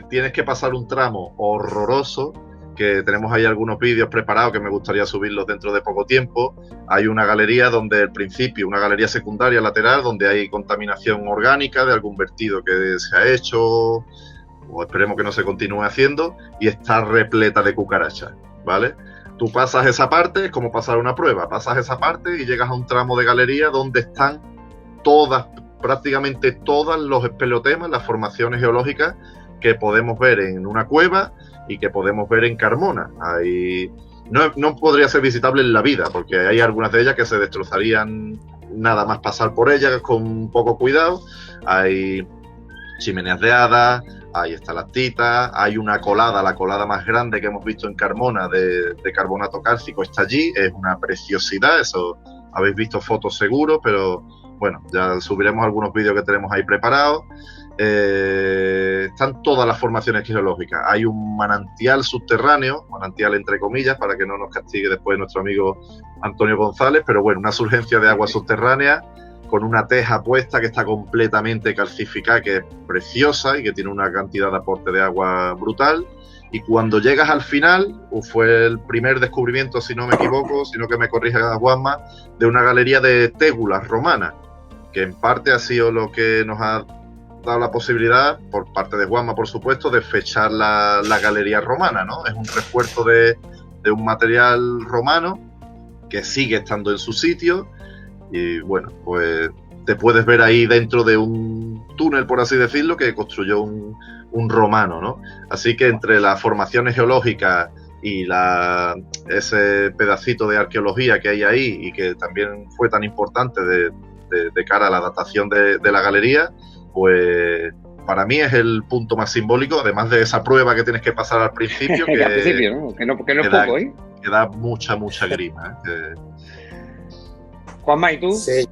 Tienes que pasar un tramo horroroso, que tenemos ahí algunos vídeos preparados que me gustaría subirlos dentro de poco tiempo. Hay una galería donde al principio, una galería secundaria lateral, donde hay contaminación orgánica de algún vertido que se ha hecho, o esperemos que no se continúe haciendo, y está repleta de cucarachas, ¿vale? Tú pasas esa parte, es como pasar una prueba, pasas esa parte y llegas a un tramo de galería donde están prácticamente todas los espeleotemas, las formaciones geológicas que podemos ver en una cueva y que podemos ver en Carmona. No podría ser visitable en la vida, porque hay algunas de ellas que se destrozarían nada más pasar por ellas con poco cuidado. Hay chimeneas de hadas, hay estalactitas, hay una colada, la colada más grande que hemos visto en Carmona de carbonato cálcico está allí, es una preciosidad, eso habéis visto fotos seguro, pero bueno, ya subiremos algunos vídeos que tenemos ahí preparados. Están todas las formaciones geológicas, hay un manantial subterráneo, manantial entre comillas, para que no nos castigue después nuestro amigo Antonio González, pero bueno, una surgencia de agua subterránea con una teja puesta que está completamente calcificada, que es preciosa y que tiene una cantidad de aporte de agua brutal. Y cuando llegas al final, fue el primer descubrimiento, si no me equivoco, sino que me corrija Juanma, de una galería de tégulas romanas, que en parte ha sido lo que nos ha dado la posibilidad, por parte de Juanma, por supuesto, de fechar la galería romana, ¿no? Es un refuerzo de un material romano que sigue estando en su sitio y, bueno, pues te puedes ver ahí dentro de un túnel, por así decirlo, que construyó un romano, ¿no? Así que entre las formaciones geológicas y ese pedacito de arqueología que hay ahí y que también fue tan importante de cara a la datación de la galería, pues para mí es el punto más simbólico, además de esa prueba que tienes que pasar al principio, que, al principio, ¿no? Que no es poco, ¿eh? Que da mucha grima, ¿eh? Juanma, ¿y tú? Sí,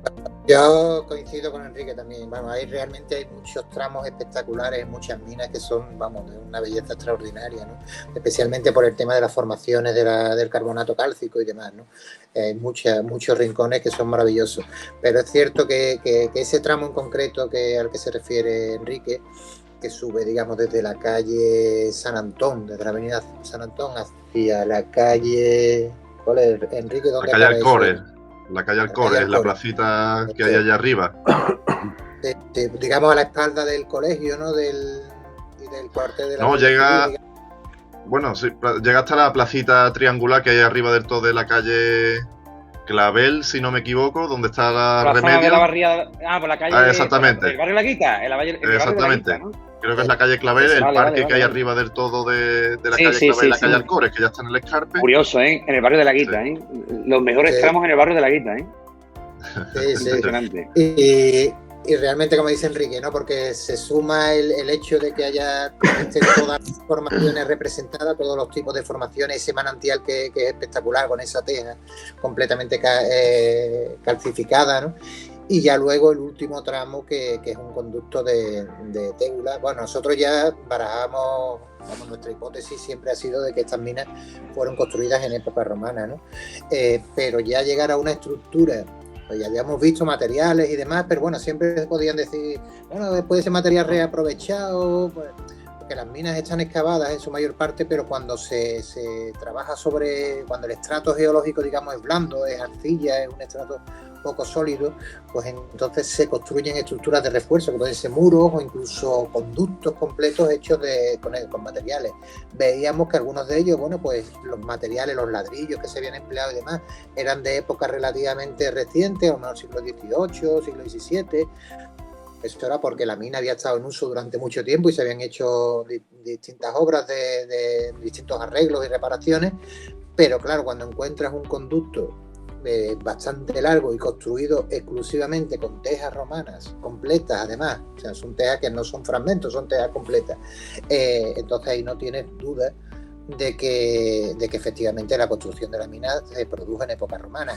yo coincido con Enrique también. Vamos, realmente hay muchos tramos espectaculares, muchas minas que son, vamos, de una belleza extraordinaria, ¿no? Especialmente por el tema de las formaciones del carbonato cálcico y demás, ¿no? Hay muchos rincones que son maravillosos. Pero es cierto que ese tramo en concreto al que se refiere Enrique, que sube, digamos, desde la calle San Antón, desde la avenida San Antón hacia la calle... ¿Cuál es, Enrique? ¿Dónde la calle Alcores. La calle Alcores, es la placita que hay allá arriba. Digamos a la espalda del colegio, ¿no? Del cuartel de la... No, llega... Bueno, sí, llega hasta la placita triangular que hay arriba del todo de la calle Clavel, si no me equivoco, donde está la Remedio. De la barriada... por la calle... exactamente. El barrio La Guita, exactamente. La Guita, ¿no? Creo que es la calle Clavel, el parque que hay arriba del todo de la calle Clavel y la calle Alcores, que ya está en el escarpe. Curioso, ¿eh? En el barrio de La Guita, ¿eh? Los mejores tramos en el barrio de La Guita, ¿eh? Sí. Impresionante. Y realmente, como dice Enrique, ¿no? Porque se suma el hecho de que haya todas las formaciones representadas, todos los tipos de formaciones, ese manantial que es espectacular con esa teja completamente calcificada, ¿no? Y ya luego el último tramo que es un conducto de tégula. Bueno, nosotros ya barajamos, nuestra hipótesis siempre ha sido de que estas minas fueron construidas en época romana, ¿no? Pero ya llegar a una estructura, pues ya habíamos visto materiales y demás, pero bueno, siempre podían decir, bueno, después ese material reaprovechado, pues, porque las minas están excavadas en su mayor parte, pero cuando se trabaja cuando el estrato geológico, digamos, es blando, es arcilla, es un estrato poco sólido, pues entonces se construyen estructuras de refuerzo, que pueden ser muros o incluso conductos completos hechos con materiales. Veíamos que algunos de ellos, bueno, pues los materiales, los ladrillos que se habían empleado y demás, eran de época relativamente reciente, a lo mejor siglo XVIII, siglo XVII. Eso era porque la mina había estado en uso durante mucho tiempo y se habían hecho distintas obras de distintos arreglos y reparaciones, pero claro, cuando encuentras un conducto bastante largo y construido exclusivamente con tejas romanas completas, además, o sea, son tejas que no son fragmentos, son tejas completas, entonces ahí no tienes duda de que efectivamente la construcción de la mina se produjo en época romana.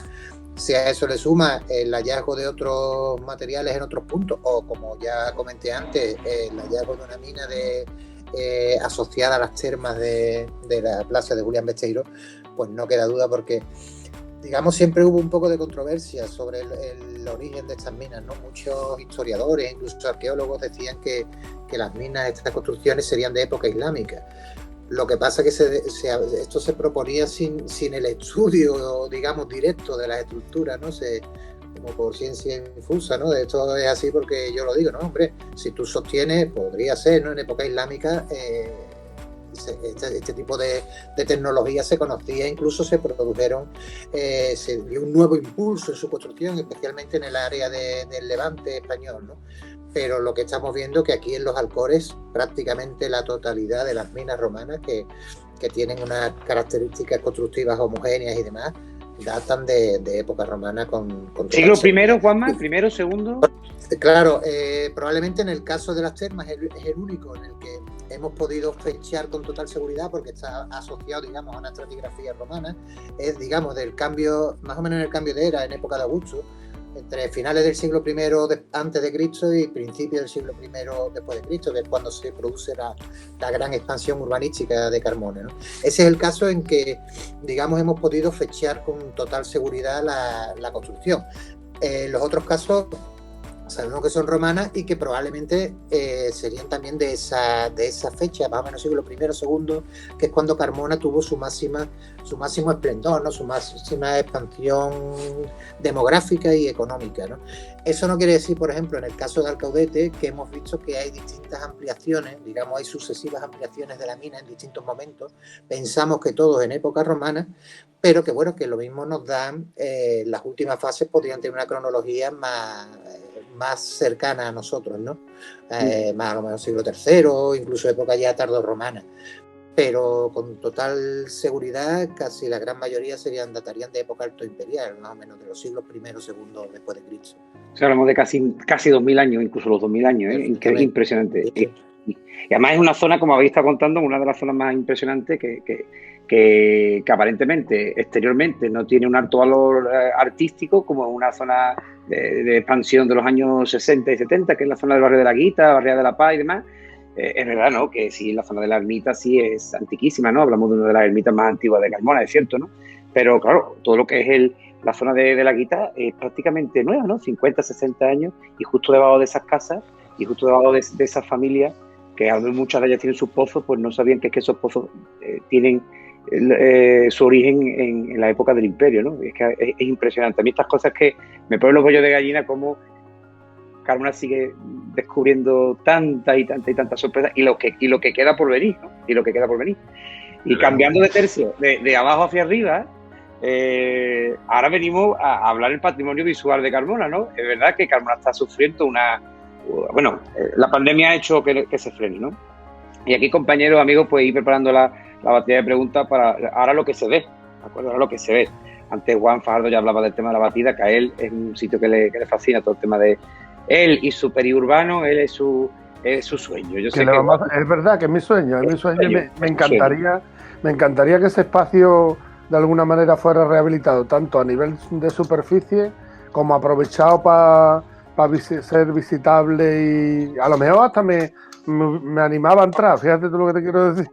Si a eso le suma el hallazgo de otros materiales en otros puntos, o como ya comenté antes, el hallazgo de una mina asociada a las termas de la plaza de Julián Besteiro, pues no queda duda, porque digamos siempre hubo un poco de controversia sobre el origen de estas minas, ¿no? Muchos historiadores, incluso arqueólogos, decían que las minas, estas construcciones, serían de época islámica. Lo que pasa es que esto se proponía sin el estudio, digamos, directo de las estructuras, ¿no? Como por ciencia infusa, ¿no? Esto es así porque yo lo digo, ¿no? Hombre, si tú sostienes, podría ser, ¿no? En época islámica, este tipo de tecnología se conocía, incluso se produjeron, se dio un nuevo impulso en su construcción, especialmente en el área del Levante español, ¿no? Pero lo que estamos viendo es que aquí en los Alcores prácticamente la totalidad de las minas romanas que tienen unas características constructivas homogéneas y demás, datan de época romana con ¿Siglo primero, Juanma? ¿Primero, segundo? Claro, probablemente en el caso de las termas es el único en el que hemos podido fechar con total seguridad, porque está asociado, digamos, a una estratigrafía romana. Es, digamos, del cambio, más o menos en el cambio de era, en época de Augusto, entre finales del siglo I antes de Cristo y principios del siglo I después de Cristo, que es cuando se produce la gran expansión urbanística de Carmona, ¿no? Ese es el caso en que, digamos, hemos podido fechar con total seguridad la construcción. Los otros casos, sabemos que son romanas y que probablemente serían también de esa fecha, más o menos siglo I, II, que es cuando Carmona tuvo su máximo esplendor, ¿no? Su máxima expansión demográfica y económica, ¿no? Eso no quiere decir, por ejemplo, en el caso de Alcaudete, que hemos visto que hay distintas ampliaciones, digamos, hay sucesivas ampliaciones de la mina en distintos momentos. Pensamos que todos en época romana, pero que bueno, que lo mismo nos dan, las últimas fases podrían tener una cronología más cercana a nosotros, ¿no? Más a lo mejor siglo III, incluso época ya tardorromana. Pero con total seguridad, casi la gran mayoría datarían de época alto imperial, más o menos de los siglos I, II después de Cristo. O sea, hablamos de casi 2000 años, incluso los 2000 años, ¿eh? Impresionante. Sí. Y además es una zona, como habéis estado contando, una de las zonas más impresionantes que aparentemente, exteriormente, no tiene un alto valor artístico, como una zona de expansión de los años 60 y 70, que es la zona del barrio de la Guita, Barriada de la Paz y demás. Es verdad, ¿no? Que sí, la zona de la ermita sí es antiquísima, ¿no? Hablamos de una de las ermitas más antiguas de Carmona, es cierto, ¿no? Pero claro, todo lo que es la zona de la Guita es prácticamente nueva, ¿no? 50, 60 años, y justo debajo de esas casas y justo debajo de esas familias, que a veces muchas de ellas tienen sus pozos, pues no sabían que esos pozos tienen su origen en la época del Imperio, ¿no? Es que es impresionante. A mí estas cosas que me ponen los bollos de gallina, como Carmona sigue descubriendo tantas sorpresas y lo que queda por venir, ¿no? Y cambiando de tercio, de abajo hacia arriba, ahora venimos a hablar del patrimonio visual de Carmona, ¿no? Es verdad que Carmona está sufriendo la pandemia ha hecho que se frene, ¿no? Y aquí, compañeros, amigos, pues ir preparando la batería de preguntas para ahora lo que se ve, ¿de acuerdo? Ahora lo que se ve. Antes Juan Fajardo ya hablaba del tema de la batida, que a él es un sitio que le fascina, todo el tema de él y su periurbano, él es su sueño. Yo sé es verdad que es mi sueño, me encantaría que ese espacio de alguna manera fuera rehabilitado, tanto a nivel de superficie como aprovechado para ser visitable, y a lo mejor hasta me animaba a entrar, fíjate tú lo que te quiero decir.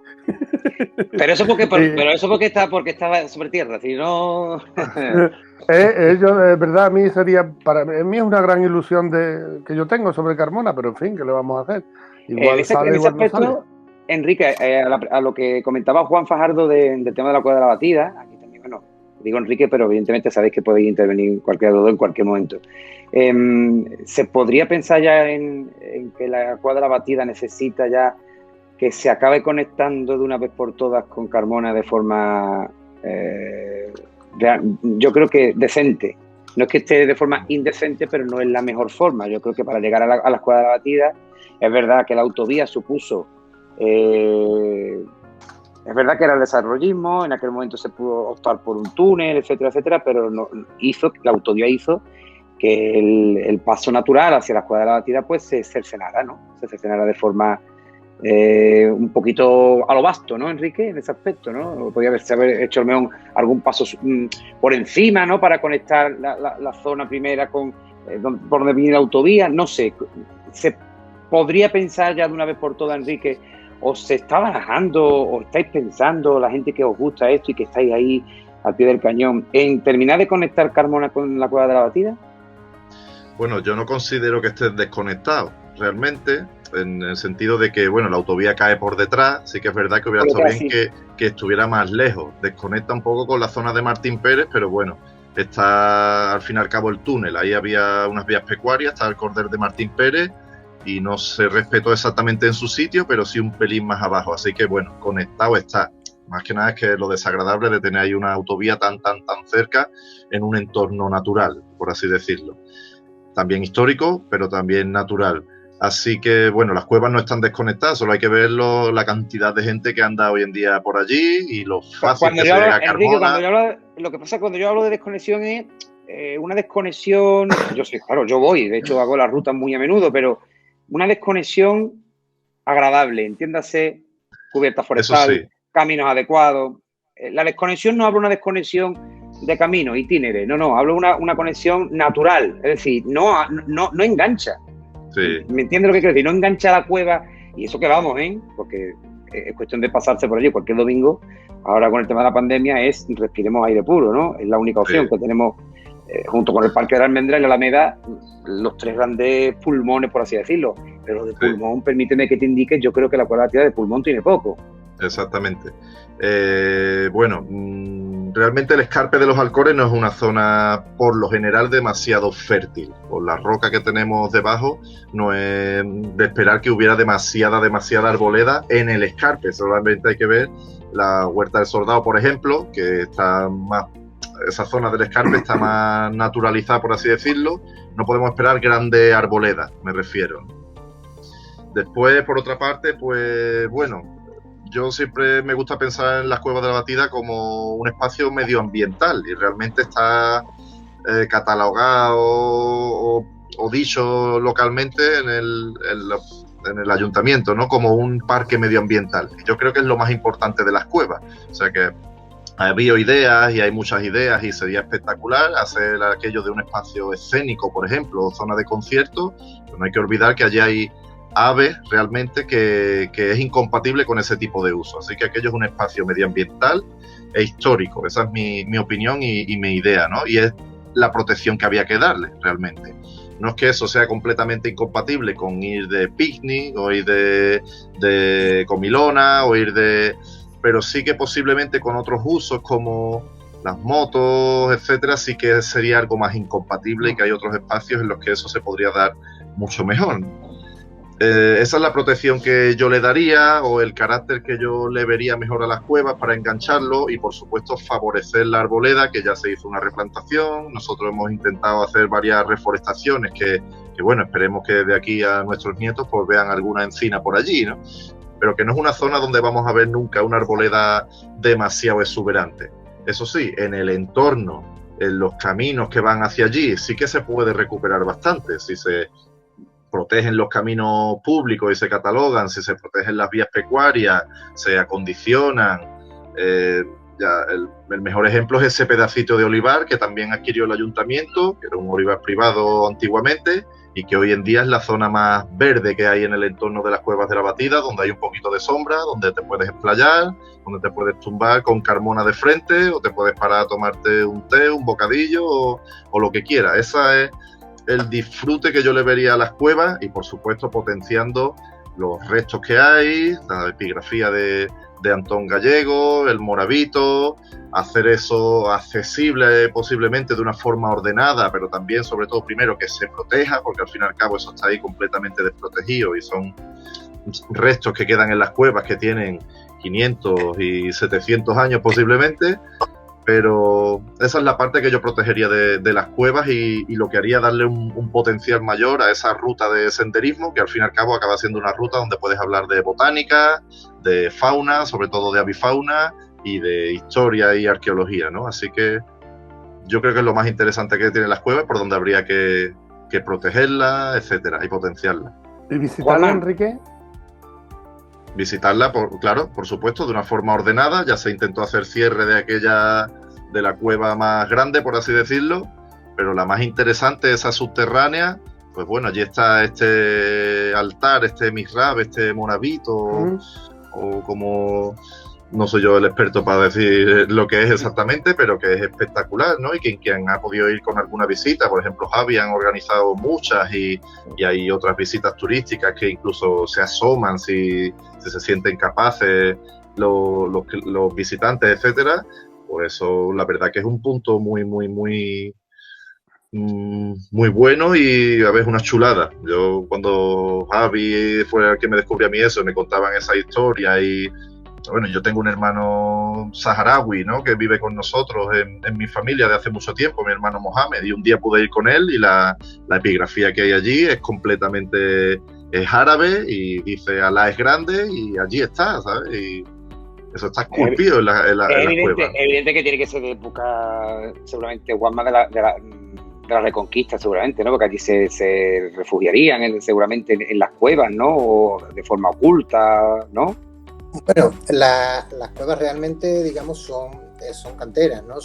Pero eso porque estaba sobre tierra, si no... Es verdad, a mí para mí es una gran ilusión que yo tengo sobre Carmona, pero en fin, ¿qué le vamos a hacer? Igual sale, igual no sale. Enrique, a lo que comentaba Juan Fajardo del tema de la cueva de la batida, aquí también, bueno, digo Enrique, pero evidentemente sabéis que podéis intervenir cualquiera de los dos en cualquier momento. ¿Se podría pensar ya en que la cueva de la batida necesita ya que se acabe conectando de una vez por todas con Carmona de forma, yo creo que decente? No es que esté de forma indecente, pero no es la mejor forma. Yo creo que para llegar a la cueva de la batida, es verdad que la autovía supuso... es verdad que era el desarrollismo, en aquel momento se pudo optar por un túnel, etcétera, etcétera, pero la autovía hizo que el paso natural hacia la cueva de la batida pues se cercenara, ¿no? Se cercenara de forma un poquito a lo vasto, ¿no, Enrique? En ese aspecto, ¿no? Podría haber hecho algún paso por encima, ¿no? Para conectar la zona primera con por donde viene la autovía, no sé. ¿Se podría pensar ya de una vez por todas, Enrique, o se está barajando, o estáis pensando, la gente que os gusta esto y que estáis ahí al pie del cañón, en terminar de conectar Carmona con la cueva de la batida? Bueno, yo no considero que estés desconectado, realmente, en el sentido de que, bueno, la autovía cae por detrás, sí que es verdad que hubiera estado bien que estuviera más lejos, desconecta un poco con la zona de Martín Pérez, pero bueno, está al fin y al cabo el túnel, ahí había unas vías pecuarias, está el cordel de Martín Pérez, y no se respetó exactamente en su sitio, pero sí un pelín más abajo, así que bueno, conectado está. Más que nada es que lo desagradable de tener ahí una autovía tan cerca en un entorno natural, por así decirlo. También histórico, pero también natural. Así que, bueno, las cuevas no están desconectadas, solo hay que ver la cantidad de gente que anda hoy en día por allí y lo fácil que se llega a Carmona. Lo que pasa cuando yo hablo de desconexión es una desconexión, yo sé, claro, yo voy, de hecho hago las rutas muy a menudo, pero una desconexión agradable, entiéndase, cubierta forestal, sí, caminos adecuados. La desconexión no hablo de una desconexión de camino, itinere, no, hablo de una conexión natural, es decir, no engancha. Sí. ¿Me entiendes lo que quiero decir? No engancha la cueva, y eso que vamos, porque es cuestión de pasarse por allí cualquier domingo. Ahora con el tema de la pandemia respiremos aire puro, ¿no? Es la única opción que tenemos junto con el Parque de la Almendra y la Alameda, los 3 grandes pulmones, por así decirlo. Pero de pulmón, permíteme que te indique, yo creo que la Cueva de la Batida de pulmón tiene poco. Exactamente. Bueno, realmente el escarpe de los Alcores no es una zona, por lo general, demasiado fértil. Por la roca que tenemos debajo, no es de esperar que hubiera demasiada arboleda en el escarpe. Solamente hay que ver la Huerta del Soldado, por ejemplo, que está más... Esa zona del escarpe está más naturalizada, por así decirlo. No podemos esperar grandes arboledas, me refiero. Después, por otra parte, pues bueno, yo siempre me gusta pensar en las Cuevas de la Batida como un espacio medioambiental y realmente está catalogado o dicho localmente en el ayuntamiento, ¿no? Como un parque medioambiental. Yo creo que es lo más importante de las cuevas. O sea que ha habido ideas y hay muchas ideas y sería espectacular hacer aquello de un espacio escénico, por ejemplo, zona de conciertos, pero no hay que olvidar que allí hay aves realmente que es incompatible con ese tipo de uso. Así que aquello es un espacio medioambiental e histórico. Esa es mi opinión y mi idea, ¿no? Y es la protección que había que darle realmente. No es que eso sea completamente incompatible con ir de picnic o ir de comilona o ir de... Pero sí que posiblemente con otros usos como las motos, etcétera, sí que sería algo más incompatible y que hay otros espacios en los que eso se podría dar mucho mejor. Esa es la protección que yo le daría o el carácter que yo le vería mejor a las cuevas para engancharlo y por supuesto favorecer la arboleda, que ya se hizo una replantación. Nosotros hemos intentado hacer varias reforestaciones que bueno, esperemos que de aquí a nuestros nietos pues vean alguna encina por allí, ¿no? Pero que no es una zona donde vamos a ver nunca una arboleda demasiado exuberante. Eso sí, en el entorno, en los caminos que van hacia allí, sí que se puede recuperar bastante. Si se protegen los caminos públicos y se catalogan, si se protegen las vías pecuarias, se acondicionan. El mejor ejemplo es ese pedacito de olivar que también adquirió el ayuntamiento, que era un olivar privado antiguamente, y que hoy en día es la zona más verde que hay en el entorno de las Cuevas de la Batida, donde hay un poquito de sombra, donde te puedes explayar, donde te puedes tumbar con Carmona de frente, o te puedes parar a tomarte un té, un bocadillo, o lo que quieras. Ese es el disfrute que yo le vería a las cuevas, y por supuesto potenciando los restos que hay, la epigrafía de Antón Gallego, el Moravito, hacer eso accesible posiblemente de una forma ordenada, pero también, sobre todo, primero que se proteja, porque al fin y al cabo eso está ahí completamente desprotegido y son restos que quedan en las cuevas que tienen 500 y 700 años posiblemente, pero esa es la parte que yo protegería de las cuevas y lo que haría darle un potencial mayor a esa ruta de senderismo, que al fin y al cabo acaba siendo una ruta donde puedes hablar de botánica, de fauna, sobre todo de avifauna, y de historia y arqueología, ¿no? Así que yo creo que es lo más interesante que tienen las cuevas, por donde habría que protegerlas, etcétera, y potenciarlas. ¿Y visitarla, Enrique? Visitarla, claro, por supuesto, de una forma ordenada. Ya se intentó hacer cierre de la cueva más grande, por así decirlo, pero la más interesante, esa subterránea, pues bueno, allí está este altar, este mihrab, este moravito, o como... No soy yo el experto para decir lo que es exactamente, pero que es espectacular, ¿no? Y quien ha podido ir con alguna visita, por ejemplo, Javi, han organizado muchas y hay otras visitas turísticas que incluso se asoman si se sienten capaces los visitantes, etcétera. Por eso, la verdad que es un punto muy bueno y a veces una chulada. Yo cuando Javi fue el que me descubrió a mí eso, me contaban esa historia y... Bueno, yo tengo un hermano saharaui, ¿no?, que vive con nosotros en mi familia de hace mucho tiempo, mi hermano Mohamed, y un día pude ir con él y la epigrafía que hay allí es completamente árabe y dice Alá es grande y allí está, ¿sabes? Y eso está esculpido en la cueva. Evidente que tiene que ser de época, seguramente, Juanma, de la Reconquista, seguramente, ¿no? Porque allí se refugiarían seguramente en las cuevas, ¿no? O de forma oculta, ¿no? Bueno, las cuevas realmente, digamos, son canteras, ¿no?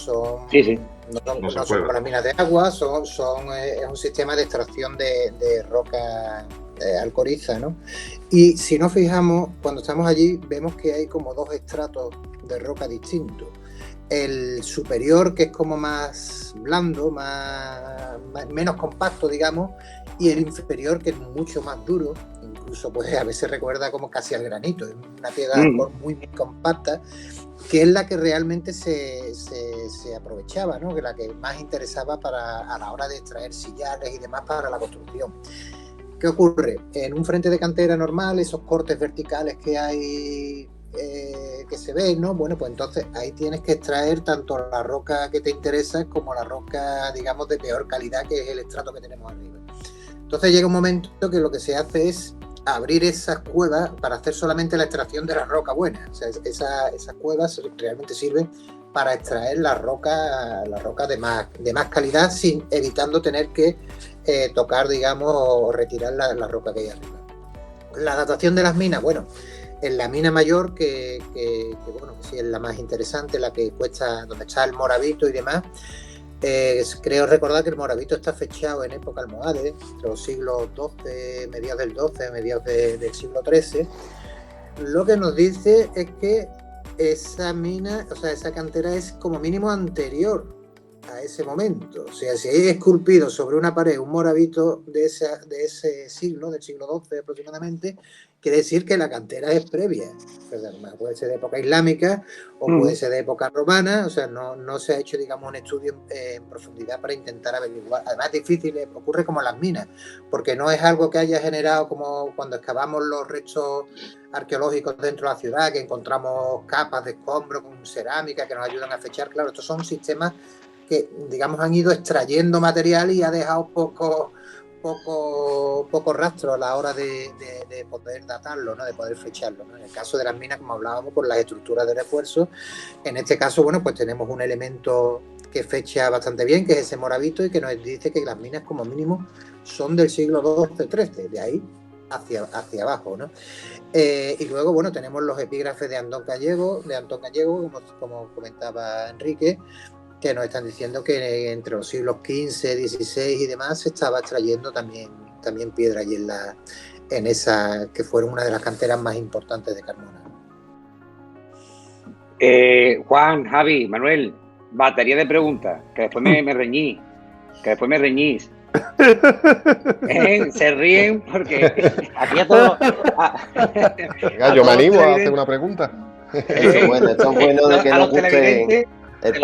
Sí. No son para minas de agua, es un sistema de extracción de roca alcoriza, ¿no? Y si nos fijamos, cuando estamos allí, vemos que hay como dos estratos de roca distintos. el superior, que es como más blando, menos compacto, digamos, y el inferior, que es mucho más duro, incluso pues a veces recuerda como casi al granito, es una piedra muy, muy compacta, que es la que realmente se aprovechaba, ¿no? Que la que más interesaba a la hora de extraer sillares y demás para la construcción. ¿Qué ocurre? En un frente de cantera normal, esos cortes verticales que hay, que se ven, ¿no? Bueno, pues entonces ahí tienes que extraer tanto la roca que te interesa como la roca, digamos, de peor calidad, que es el estrato que tenemos arriba. Entonces llega un momento que lo que se hace es abrir esas cuevas para hacer solamente la extracción de la roca buena. O sea, esas cuevas realmente sirven para extraer la roca de más calidad, evitando tener que tocar, digamos, o retirar la roca que hay arriba. La datación de las minas, bueno, en la mina mayor, que bueno, que sí es la más interesante, la que cuesta, donde está el Moravito y demás, creo recordar que el Moravito está fechado en época almohade, entre los siglos XII, mediados del XII, mediados del siglo XIII. Lo que nos dice es que esa mina, o sea, esa cantera es como mínimo anterior a ese momento. O sea, si hay esculpido sobre una pared un Moravito de ese siglo, del siglo XII aproximadamente, quiere decir que la cantera es previa. O sea, puede ser de época islámica o puede ser de época romana. O sea, no se ha hecho, digamos, un estudio en profundidad para intentar averiguar. Además, es difícil, ocurre como las minas, porque no es algo que haya generado como cuando excavamos los restos arqueológicos dentro de la ciudad, que encontramos capas de escombro con cerámica que nos ayudan a fechar. Claro, estos son sistemas que, digamos, han ido extrayendo material y ha dejado poco rastro a la hora de poder datarlo, ¿no? De poder fecharlo, ¿no? En el caso de las minas, como hablábamos, por las estructuras de refuerzo, en este caso, bueno, pues tenemos un elemento que fecha bastante bien, que es ese Moravito, y que nos dice que las minas como mínimo son del siglo XII-XIII, de ahí hacia abajo, ¿no? Y luego, bueno, tenemos los epígrafes de Antón Gallego, como comentaba Enrique, que nos están diciendo que entre los siglos XV, XVI y demás se estaba extrayendo también piedra allí en esa, que fue una de las canteras más importantes de Carmona. Juan, Javi, Manuel, batería de preguntas, que después me reñís. Se ríen porque aquí a todos. Venga, yo me animo a hacer una pregunta. Esto es bueno de que nos guste. El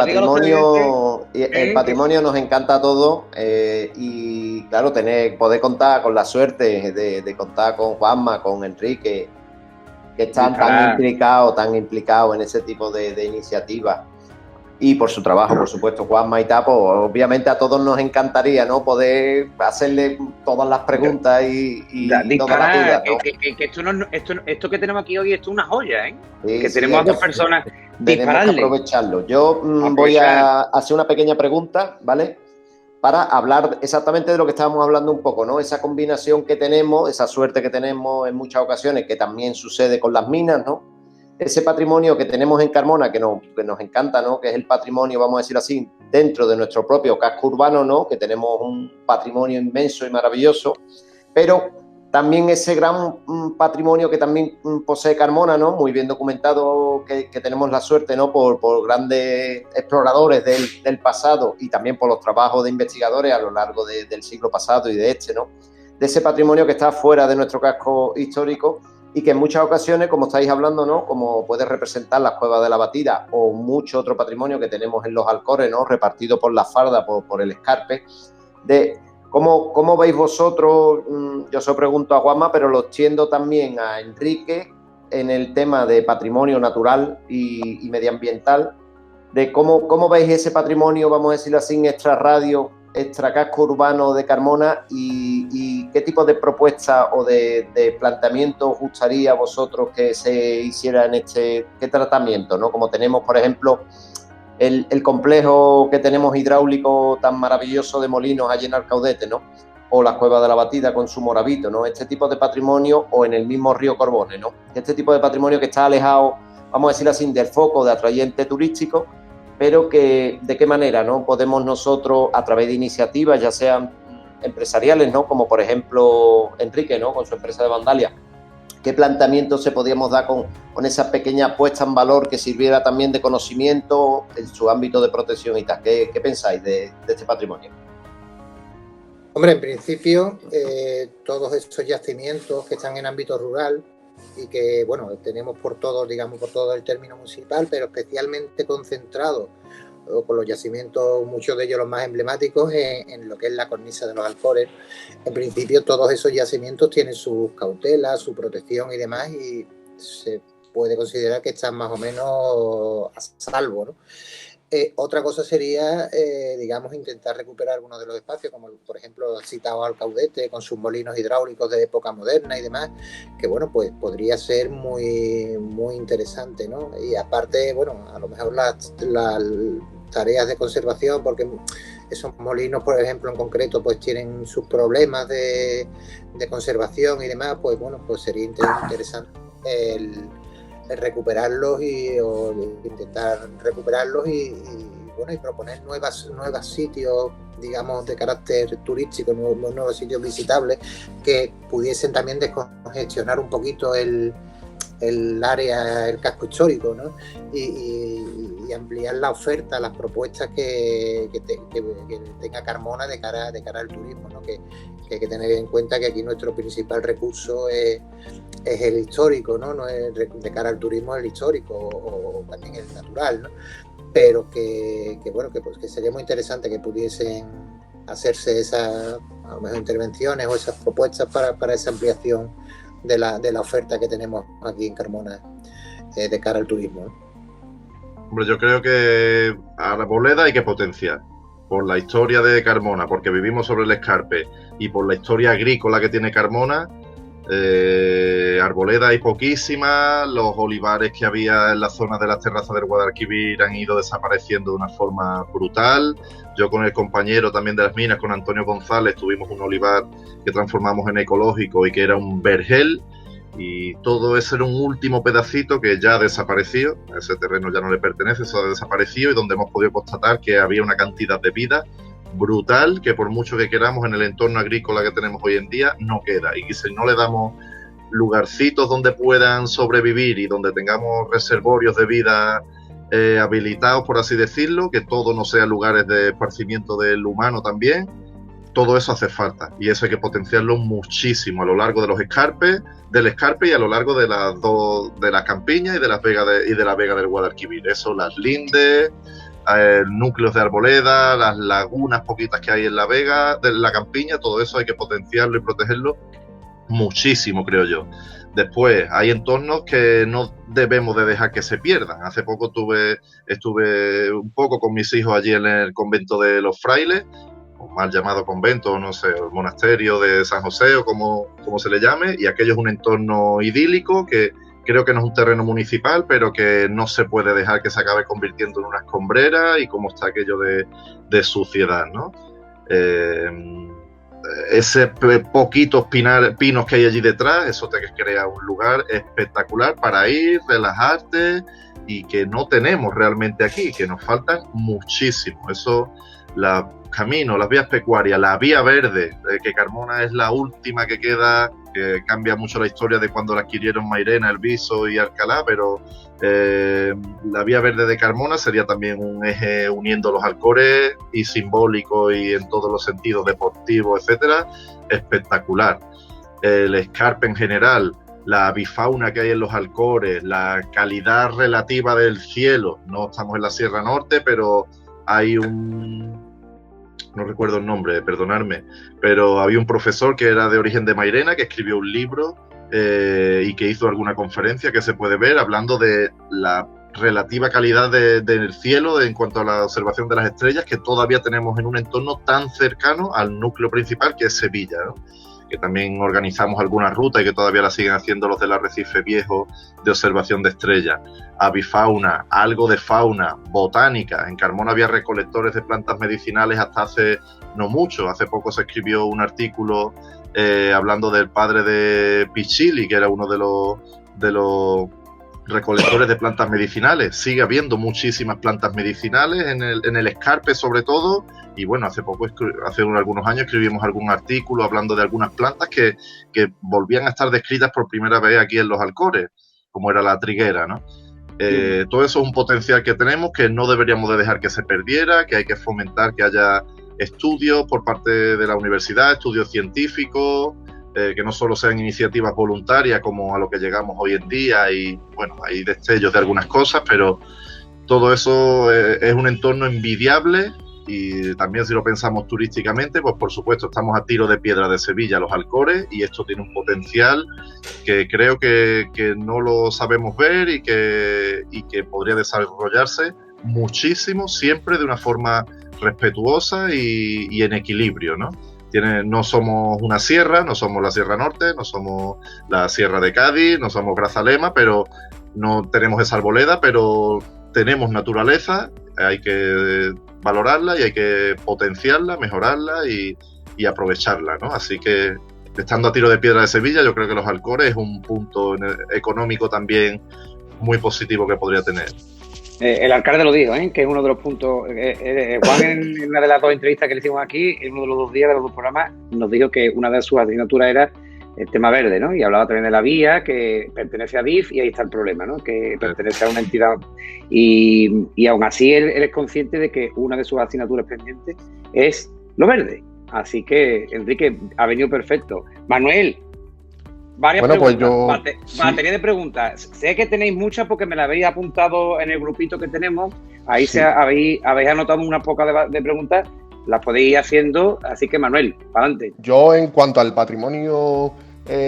patrimonio nos encanta a todos, y claro, poder contar con la suerte de contar con Juanma, con Enrique, que están tan implicados en ese tipo de iniciativas, y por su trabajo, por supuesto, Juanma y Tapo. Obviamente a todos nos encantaría, ¿no?, poder hacerle todas las preguntas y todas las dudas, ¿no? Que esto que tenemos aquí hoy, esto es una joya, ¿eh? Sí, que tenemos a dos personas. Tenemos que aprovecharlo. Yo voy a hacer una pequeña pregunta, ¿vale? Para hablar exactamente de lo que estábamos hablando un poco, ¿no? Esa combinación que tenemos, esa suerte que tenemos en muchas ocasiones, que también sucede con las minas, ¿no? Ese patrimonio que tenemos en Carmona, que nos encanta, ¿no? Que es el patrimonio, vamos a decir así, dentro de nuestro propio casco urbano, ¿no? Que tenemos un patrimonio inmenso y maravilloso, pero también ese gran patrimonio que también posee Carmona, ¿no? Muy bien documentado, que tenemos la suerte, ¿no? Por grandes exploradores del pasado, y también por los trabajos de investigadores a lo largo del siglo pasado y de ¿no? De ese patrimonio que está fuera de nuestro casco histórico, y que en muchas ocasiones, como estáis hablando, ¿no? Como puede representar las cuevas de la Batida o mucho otro patrimonio que tenemos en los Alcores, ¿no? Repartido por la Farda, por el Escarpe. ¿Cómo veis vosotros? Yo se lo pregunto a Juanma, pero lo extiendo también a Enrique en el tema de patrimonio natural y medioambiental, de cómo veis ese patrimonio, vamos a decirlo así, extra radio, extra casco urbano de Carmona, y qué tipo de propuesta o de planteamiento os gustaría a vosotros que se hiciera en qué tratamiento, ¿no? Como tenemos, por ejemplo, el complejo que tenemos hidráulico tan maravilloso de Molinos allí en Alcaudete, ¿no? O la Cueva de la Batida con su Moravito, ¿no? Este tipo de patrimonio, o en el mismo río Corbones, ¿no? Este tipo de patrimonio que está alejado, vamos a decirlo así, del foco de atrayente turístico, pero que de qué manera, ¿no? Podemos nosotros, a través de iniciativas, ya sean empresariales, ¿no? Como por ejemplo Enrique, ¿no? Con su empresa de Vandalia, qué planteamiento se podíamos dar con esa pequeña puesta en valor que sirviera también de conocimiento en su ámbito de protección y tal. ¿Qué pensáis de este patrimonio? Hombre, en principio, todos estos yacimientos que están en ámbito rural y que, bueno, tenemos por todo el término municipal, pero especialmente concentrados con los yacimientos, muchos de ellos los más emblemáticos, en lo que es la cornisa de los Alcores. En principio, todos esos yacimientos tienen sus cautelas, su protección y demás, y se puede considerar que están más o menos a salvo, ¿no? Otra cosa sería, intentar recuperar algunos de los espacios, como por ejemplo citado Alcaudete, con sus molinos hidráulicos de época moderna y demás, que bueno, pues podría ser muy, muy interesante, ¿no? Y aparte, bueno, a lo mejor las tareas de conservación, porque esos molinos, por ejemplo, en concreto, pues tienen sus problemas de conservación y demás, pues bueno, pues sería interesante el recuperarlos o intentar recuperarlos y proponer nuevos sitios, digamos, de carácter turístico, nuevos sitios visitables que pudiesen también descongestionar un poquito el área, el casco histórico, ¿no? Y ampliar la oferta, las propuestas que tenga Carmona de cara al turismo, ¿no? Que hay que tener en cuenta que aquí nuestro principal recurso es el histórico, ¿no? No es de cara al turismo el histórico o también el natural, ¿no? Pero que sería muy interesante que pudiesen hacerse esas, a lo mejor, intervenciones o esas propuestas para esa ampliación de la oferta que tenemos aquí en Carmona de cara al turismo, ¿no? Hombre, yo creo que a Arboleda hay que potenciar por la historia de Carmona, porque vivimos sobre el escarpe, y por la historia agrícola que tiene Carmona. Arboleda hay poquísimas, los olivares que había en la zona de las terrazas del Guadalquivir han ido desapareciendo de una forma brutal. Yo con el compañero también de las minas, con Antonio González, tuvimos un olivar que transformamos en ecológico y que era un vergel, y todo ese era un último pedacito que ya ha desaparecido. Ese terreno ya no le pertenece, eso ha desaparecido, y donde hemos podido constatar que había una cantidad de vida brutal que por mucho que queramos en el entorno agrícola que tenemos hoy en día no queda, y que si no le damos lugarcitos donde puedan sobrevivir y donde tengamos reservorios de vida habilitados, por así decirlo, que todo no sea lugares de esparcimiento del humano también, todo eso hace falta, y eso hay que potenciarlo muchísimo a lo largo de los escarpes, del escarpe, y a lo largo de las campiñas y de las vegas y de la vega del Guadalquivir. Eso, las lindes, núcleos de arboleda, las lagunas poquitas que hay en la vega, de la campiña, todo eso hay que potenciarlo y protegerlo muchísimo, creo yo. Después, hay entornos que no debemos de dejar que se pierdan. Hace poco estuve un poco con mis hijos allí en el convento de los frailes, o mal llamado convento, no sé, el monasterio de San José o como se le llame, y aquello es un entorno idílico que creo que no es un terreno municipal, pero que no se puede dejar que se acabe convirtiendo en una escombrera, y cómo está aquello de suciedad, ¿no? Ese poquitos pinos que hay allí detrás, eso te crea un lugar espectacular para ir, relajarte, y que no tenemos realmente aquí, que nos faltan muchísimo. Eso, los caminos, las vías pecuarias, la vía verde, que Carmona es la última que queda, que cambia mucho la historia de cuando la adquirieron Mairena, El Viso y Alcalá, pero la vía verde de Carmona sería también un eje uniendo los Alcores, y simbólico y en todos los sentidos, deportivo, etcétera, espectacular. El escarpe en general, la avifauna que hay en los Alcores, la calidad relativa del cielo. No estamos en la Sierra Norte, pero hay no recuerdo el nombre, perdonadme, pero había un profesor que era de origen de Mairena, que escribió un libro y que hizo alguna conferencia que se puede ver, hablando de la relativa calidad del cielo en cuanto a la observación de las estrellas, que todavía tenemos en un entorno tan cercano al núcleo principal, que es Sevilla, ¿no? Que también organizamos algunas rutas y que todavía la siguen haciendo los del Arrecife Viejo, de observación de estrellas. Avifauna, algo de fauna, botánica. En Carmona había recolectores de plantas medicinales hasta hace no mucho. Hace poco se escribió un artículo hablando del padre de Pichili, que era uno de los recolectores de plantas medicinales. Sigue habiendo muchísimas plantas medicinales en el escarpe sobre todo, y bueno, hace algunos años escribimos algún artículo hablando de algunas plantas que volvían a estar descritas por primera vez aquí en los Alcores, como era la triguera, ¿no? Todo eso es un potencial que tenemos, que no deberíamos de dejar que se perdiera, que hay que fomentar que haya estudios por parte de la universidad, estudios científicos, que no solo sean iniciativas voluntarias como a lo que llegamos hoy en día, y bueno, hay destellos de algunas cosas, pero todo eso es un entorno envidiable. Y también, si lo pensamos turísticamente, pues por supuesto estamos a tiro de piedra de Sevilla, los Alcores, y esto tiene un potencial que creo que no lo sabemos ver y que podría desarrollarse muchísimo, siempre de una forma respetuosa y en equilibrio, ¿no? No somos una sierra, no somos la Sierra Norte, no somos la Sierra de Cádiz, no somos Grazalema, pero no tenemos esa arboleda, pero tenemos naturaleza, hay que valorarla y hay que potenciarla, mejorarla y aprovecharla, ¿no? Así que, estando a tiro de piedra de Sevilla, yo creo que los Alcores es un punto económico también muy positivo que podría tener. El alcalde lo dijo, que es uno de los puntos. Juan, en una de las 2 entrevistas que le hicimos aquí, en uno de los 2 días de los 2 programas, nos dijo que una de sus asignaturas era el tema verde, ¿no? Y hablaba también de la vía, que pertenece a DIF, y ahí está el problema, ¿no? Que pertenece a una entidad. Y aún así él es consciente de que una de sus asignaturas pendientes es lo verde. Así que Enrique ha venido perfecto. Manuel, varias preguntas. Pues batería de preguntas. Sé que tenéis muchas porque me las habéis apuntado en el grupito que tenemos. Ahí habéis anotado unas pocas de preguntas. Las podéis ir haciendo. Así que, Manuel, para adelante. Yo, en cuanto al patrimonio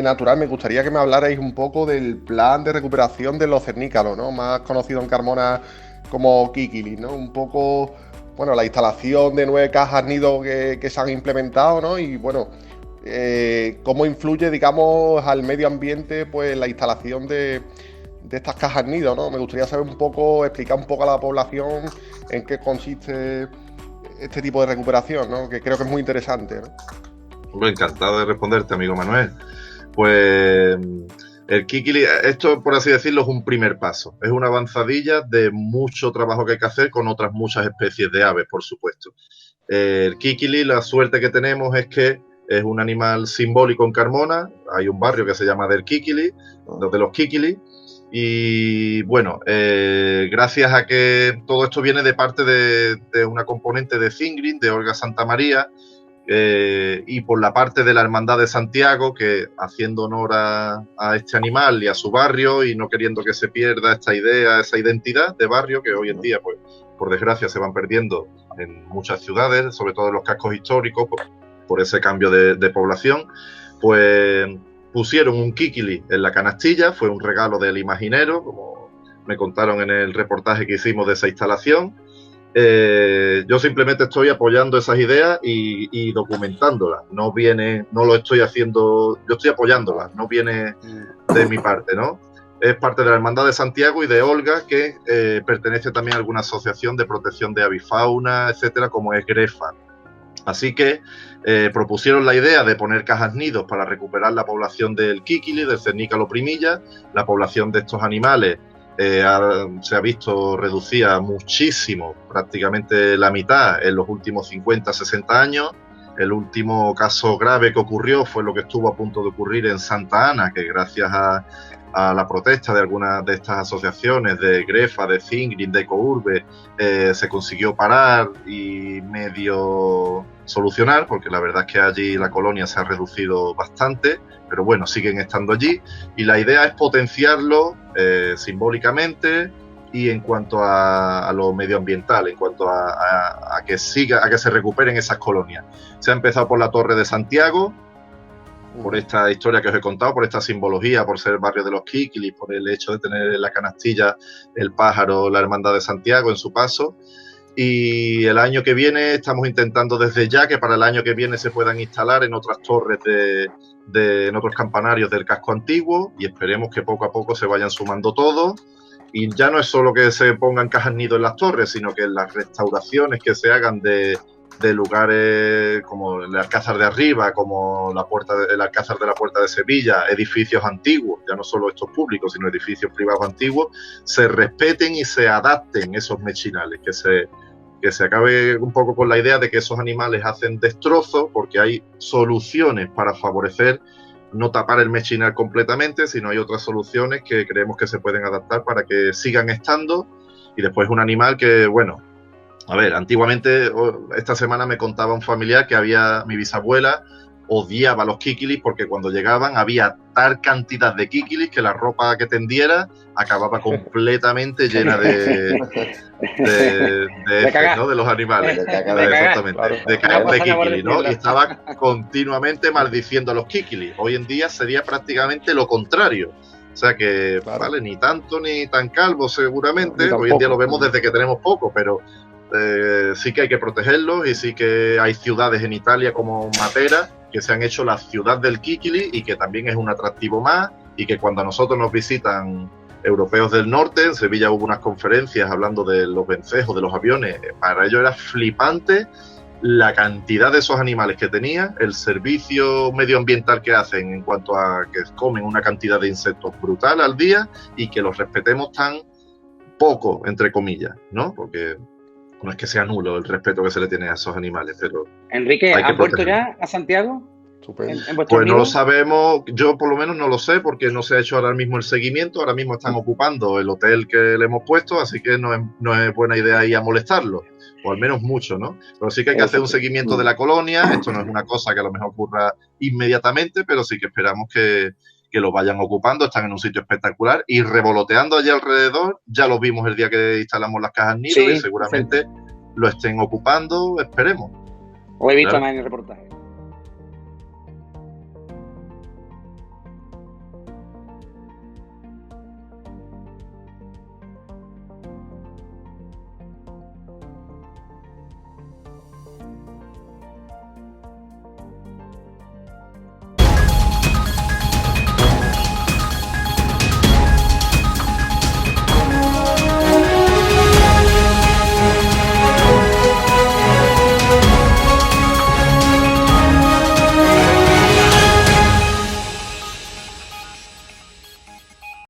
natural, me gustaría que me hablarais un poco del plan de recuperación de los cernícalos, ¿no? Más conocido en Carmona como Kikili, ¿no? Un poco, bueno, la instalación de 9 cajas nido que se han implementado, ¿no? Y bueno, cómo influye, digamos, al medio ambiente, pues la instalación de estas cajas nido, ¿no? Me gustaría saber explicar un poco a la población en qué consiste este tipo de recuperación, ¿no? Que creo que es muy interesante, ¿no? Hombre, encantado de responderte, amigo Manuel. Pues el Kikili, esto, por así decirlo, es un primer paso. Es una avanzadilla de mucho trabajo que hay que hacer con otras muchas especies de aves, por supuesto. El Kikili, la suerte que tenemos es que es un animal simbólico en Carmona. Hay un barrio que se llama del Kikili, de los Kikili. Y bueno, gracias a que todo esto viene de parte de una componente de Zingrin, de Olga Santamaría, y por la parte de la Hermandad de Santiago, que haciendo honor a este animal y a su barrio, y no queriendo que se pierda esta idea, esa identidad de barrio que hoy en día, pues, por desgracia, se van perdiendo en muchas ciudades, sobre todo en los cascos históricos, por ese cambio de población, pues pusieron un Kikili en la canastilla. Fue un regalo del imaginero, como me contaron en el reportaje que hicimos de esa instalación. Yo simplemente estoy apoyando esas ideas y documentándolas. No lo estoy haciendo, yo estoy apoyándolas, no viene de mi parte, ¿no? Es parte de la Hermandad de Santiago y de Olga, que pertenece también a alguna asociación de protección de avifauna, etcétera, como es Grefa. Así que propusieron la idea de poner cajas nidos para recuperar la población del Kikili, del cernícalo primilla. La población de estos animales se ha visto reducida muchísimo, prácticamente la mitad en los últimos 50, 60 años. El último caso grave que ocurrió fue lo que estuvo a punto de ocurrir en Santa Ana, que gracias a la protesta de algunas de estas asociaciones de Grefa, de Zingrin, de Ecourbe, se consiguió parar y medio solucionar, porque la verdad es que allí la colonia se ha reducido bastante, pero bueno, siguen estando allí, y la idea es potenciarlo simbólicamente y en cuanto a lo medioambiental, en cuanto a que se recuperen esas colonias. Se ha empezado por la Torre de Santiago, por esta historia que os he contado, por esta simbología, por ser el barrio de los Kikili, por el hecho de tener en la canastilla el pájaro, la Hermandad de Santiago en su paso. Y el año que viene estamos intentando desde ya que para el año que viene se puedan instalar en otras torres en otros campanarios del casco antiguo, y esperemos que poco a poco se vayan sumando todos. Y ya no es solo que se pongan cajas nido en las torres, sino que en las restauraciones que se hagan de de lugares como el Alcázar de Arriba, como el Alcázar de la Puerta de Sevilla, edificios antiguos, ya no solo estos públicos, sino edificios privados antiguos, se respeten y se adapten esos mechinales, que se acabe un poco con la idea de que esos animales hacen destrozo, porque hay soluciones para favorecer no tapar el mechinal completamente, sino hay otras soluciones que creemos que se pueden adaptar para que sigan estando. Y después un animal que, bueno, a ver, antiguamente, esta semana me contaba un familiar que mi bisabuela odiaba los kíkilis porque cuando llegaban había tal cantidad de kíkilis que la ropa que tendiera acababa completamente llena de heces, ¿no? De los animales. Exactamente. De cagar de kíkilis, ¿no? Y estaba continuamente maldiciendo a los kíkilis. Hoy en día sería prácticamente lo contrario. O sea que, vale, ni tanto ni tan calvo seguramente. Hoy en día lo vemos desde que tenemos poco, pero sí que hay que protegerlos, y sí que hay ciudades en Italia como Matera que se han hecho la ciudad del kíkili y que también es un atractivo más, y que cuando a nosotros nos visitan europeos del norte, en Sevilla hubo unas conferencias hablando de los vencejos, de los aviones, para ellos era flipante la cantidad de esos animales que tenían, el servicio medioambiental que hacen en cuanto a que comen una cantidad de insectos brutal al día y que los respetemos tan poco, entre comillas, ¿no? Porque no es que sea nulo el respeto que se le tiene a esos animales, pero... Enrique, ¿han vuelto ya a Santiago? Pues no lo sabemos, yo por lo menos no lo sé, porque no se ha hecho ahora mismo el seguimiento. Ahora mismo están ocupando el hotel que le hemos puesto, así que no es buena idea ir a molestarlo, o al menos mucho, ¿no? Pero sí que hay que hacer un seguimiento de la colonia. Esto no es una cosa que a lo mejor ocurra inmediatamente, pero sí que esperamos que lo vayan ocupando. Están en un sitio espectacular y revoloteando allí alrededor. Ya los vimos el día que instalamos las cajas nido, y seguramente lo estén ocupando, esperemos. Os he visto más en el reportaje.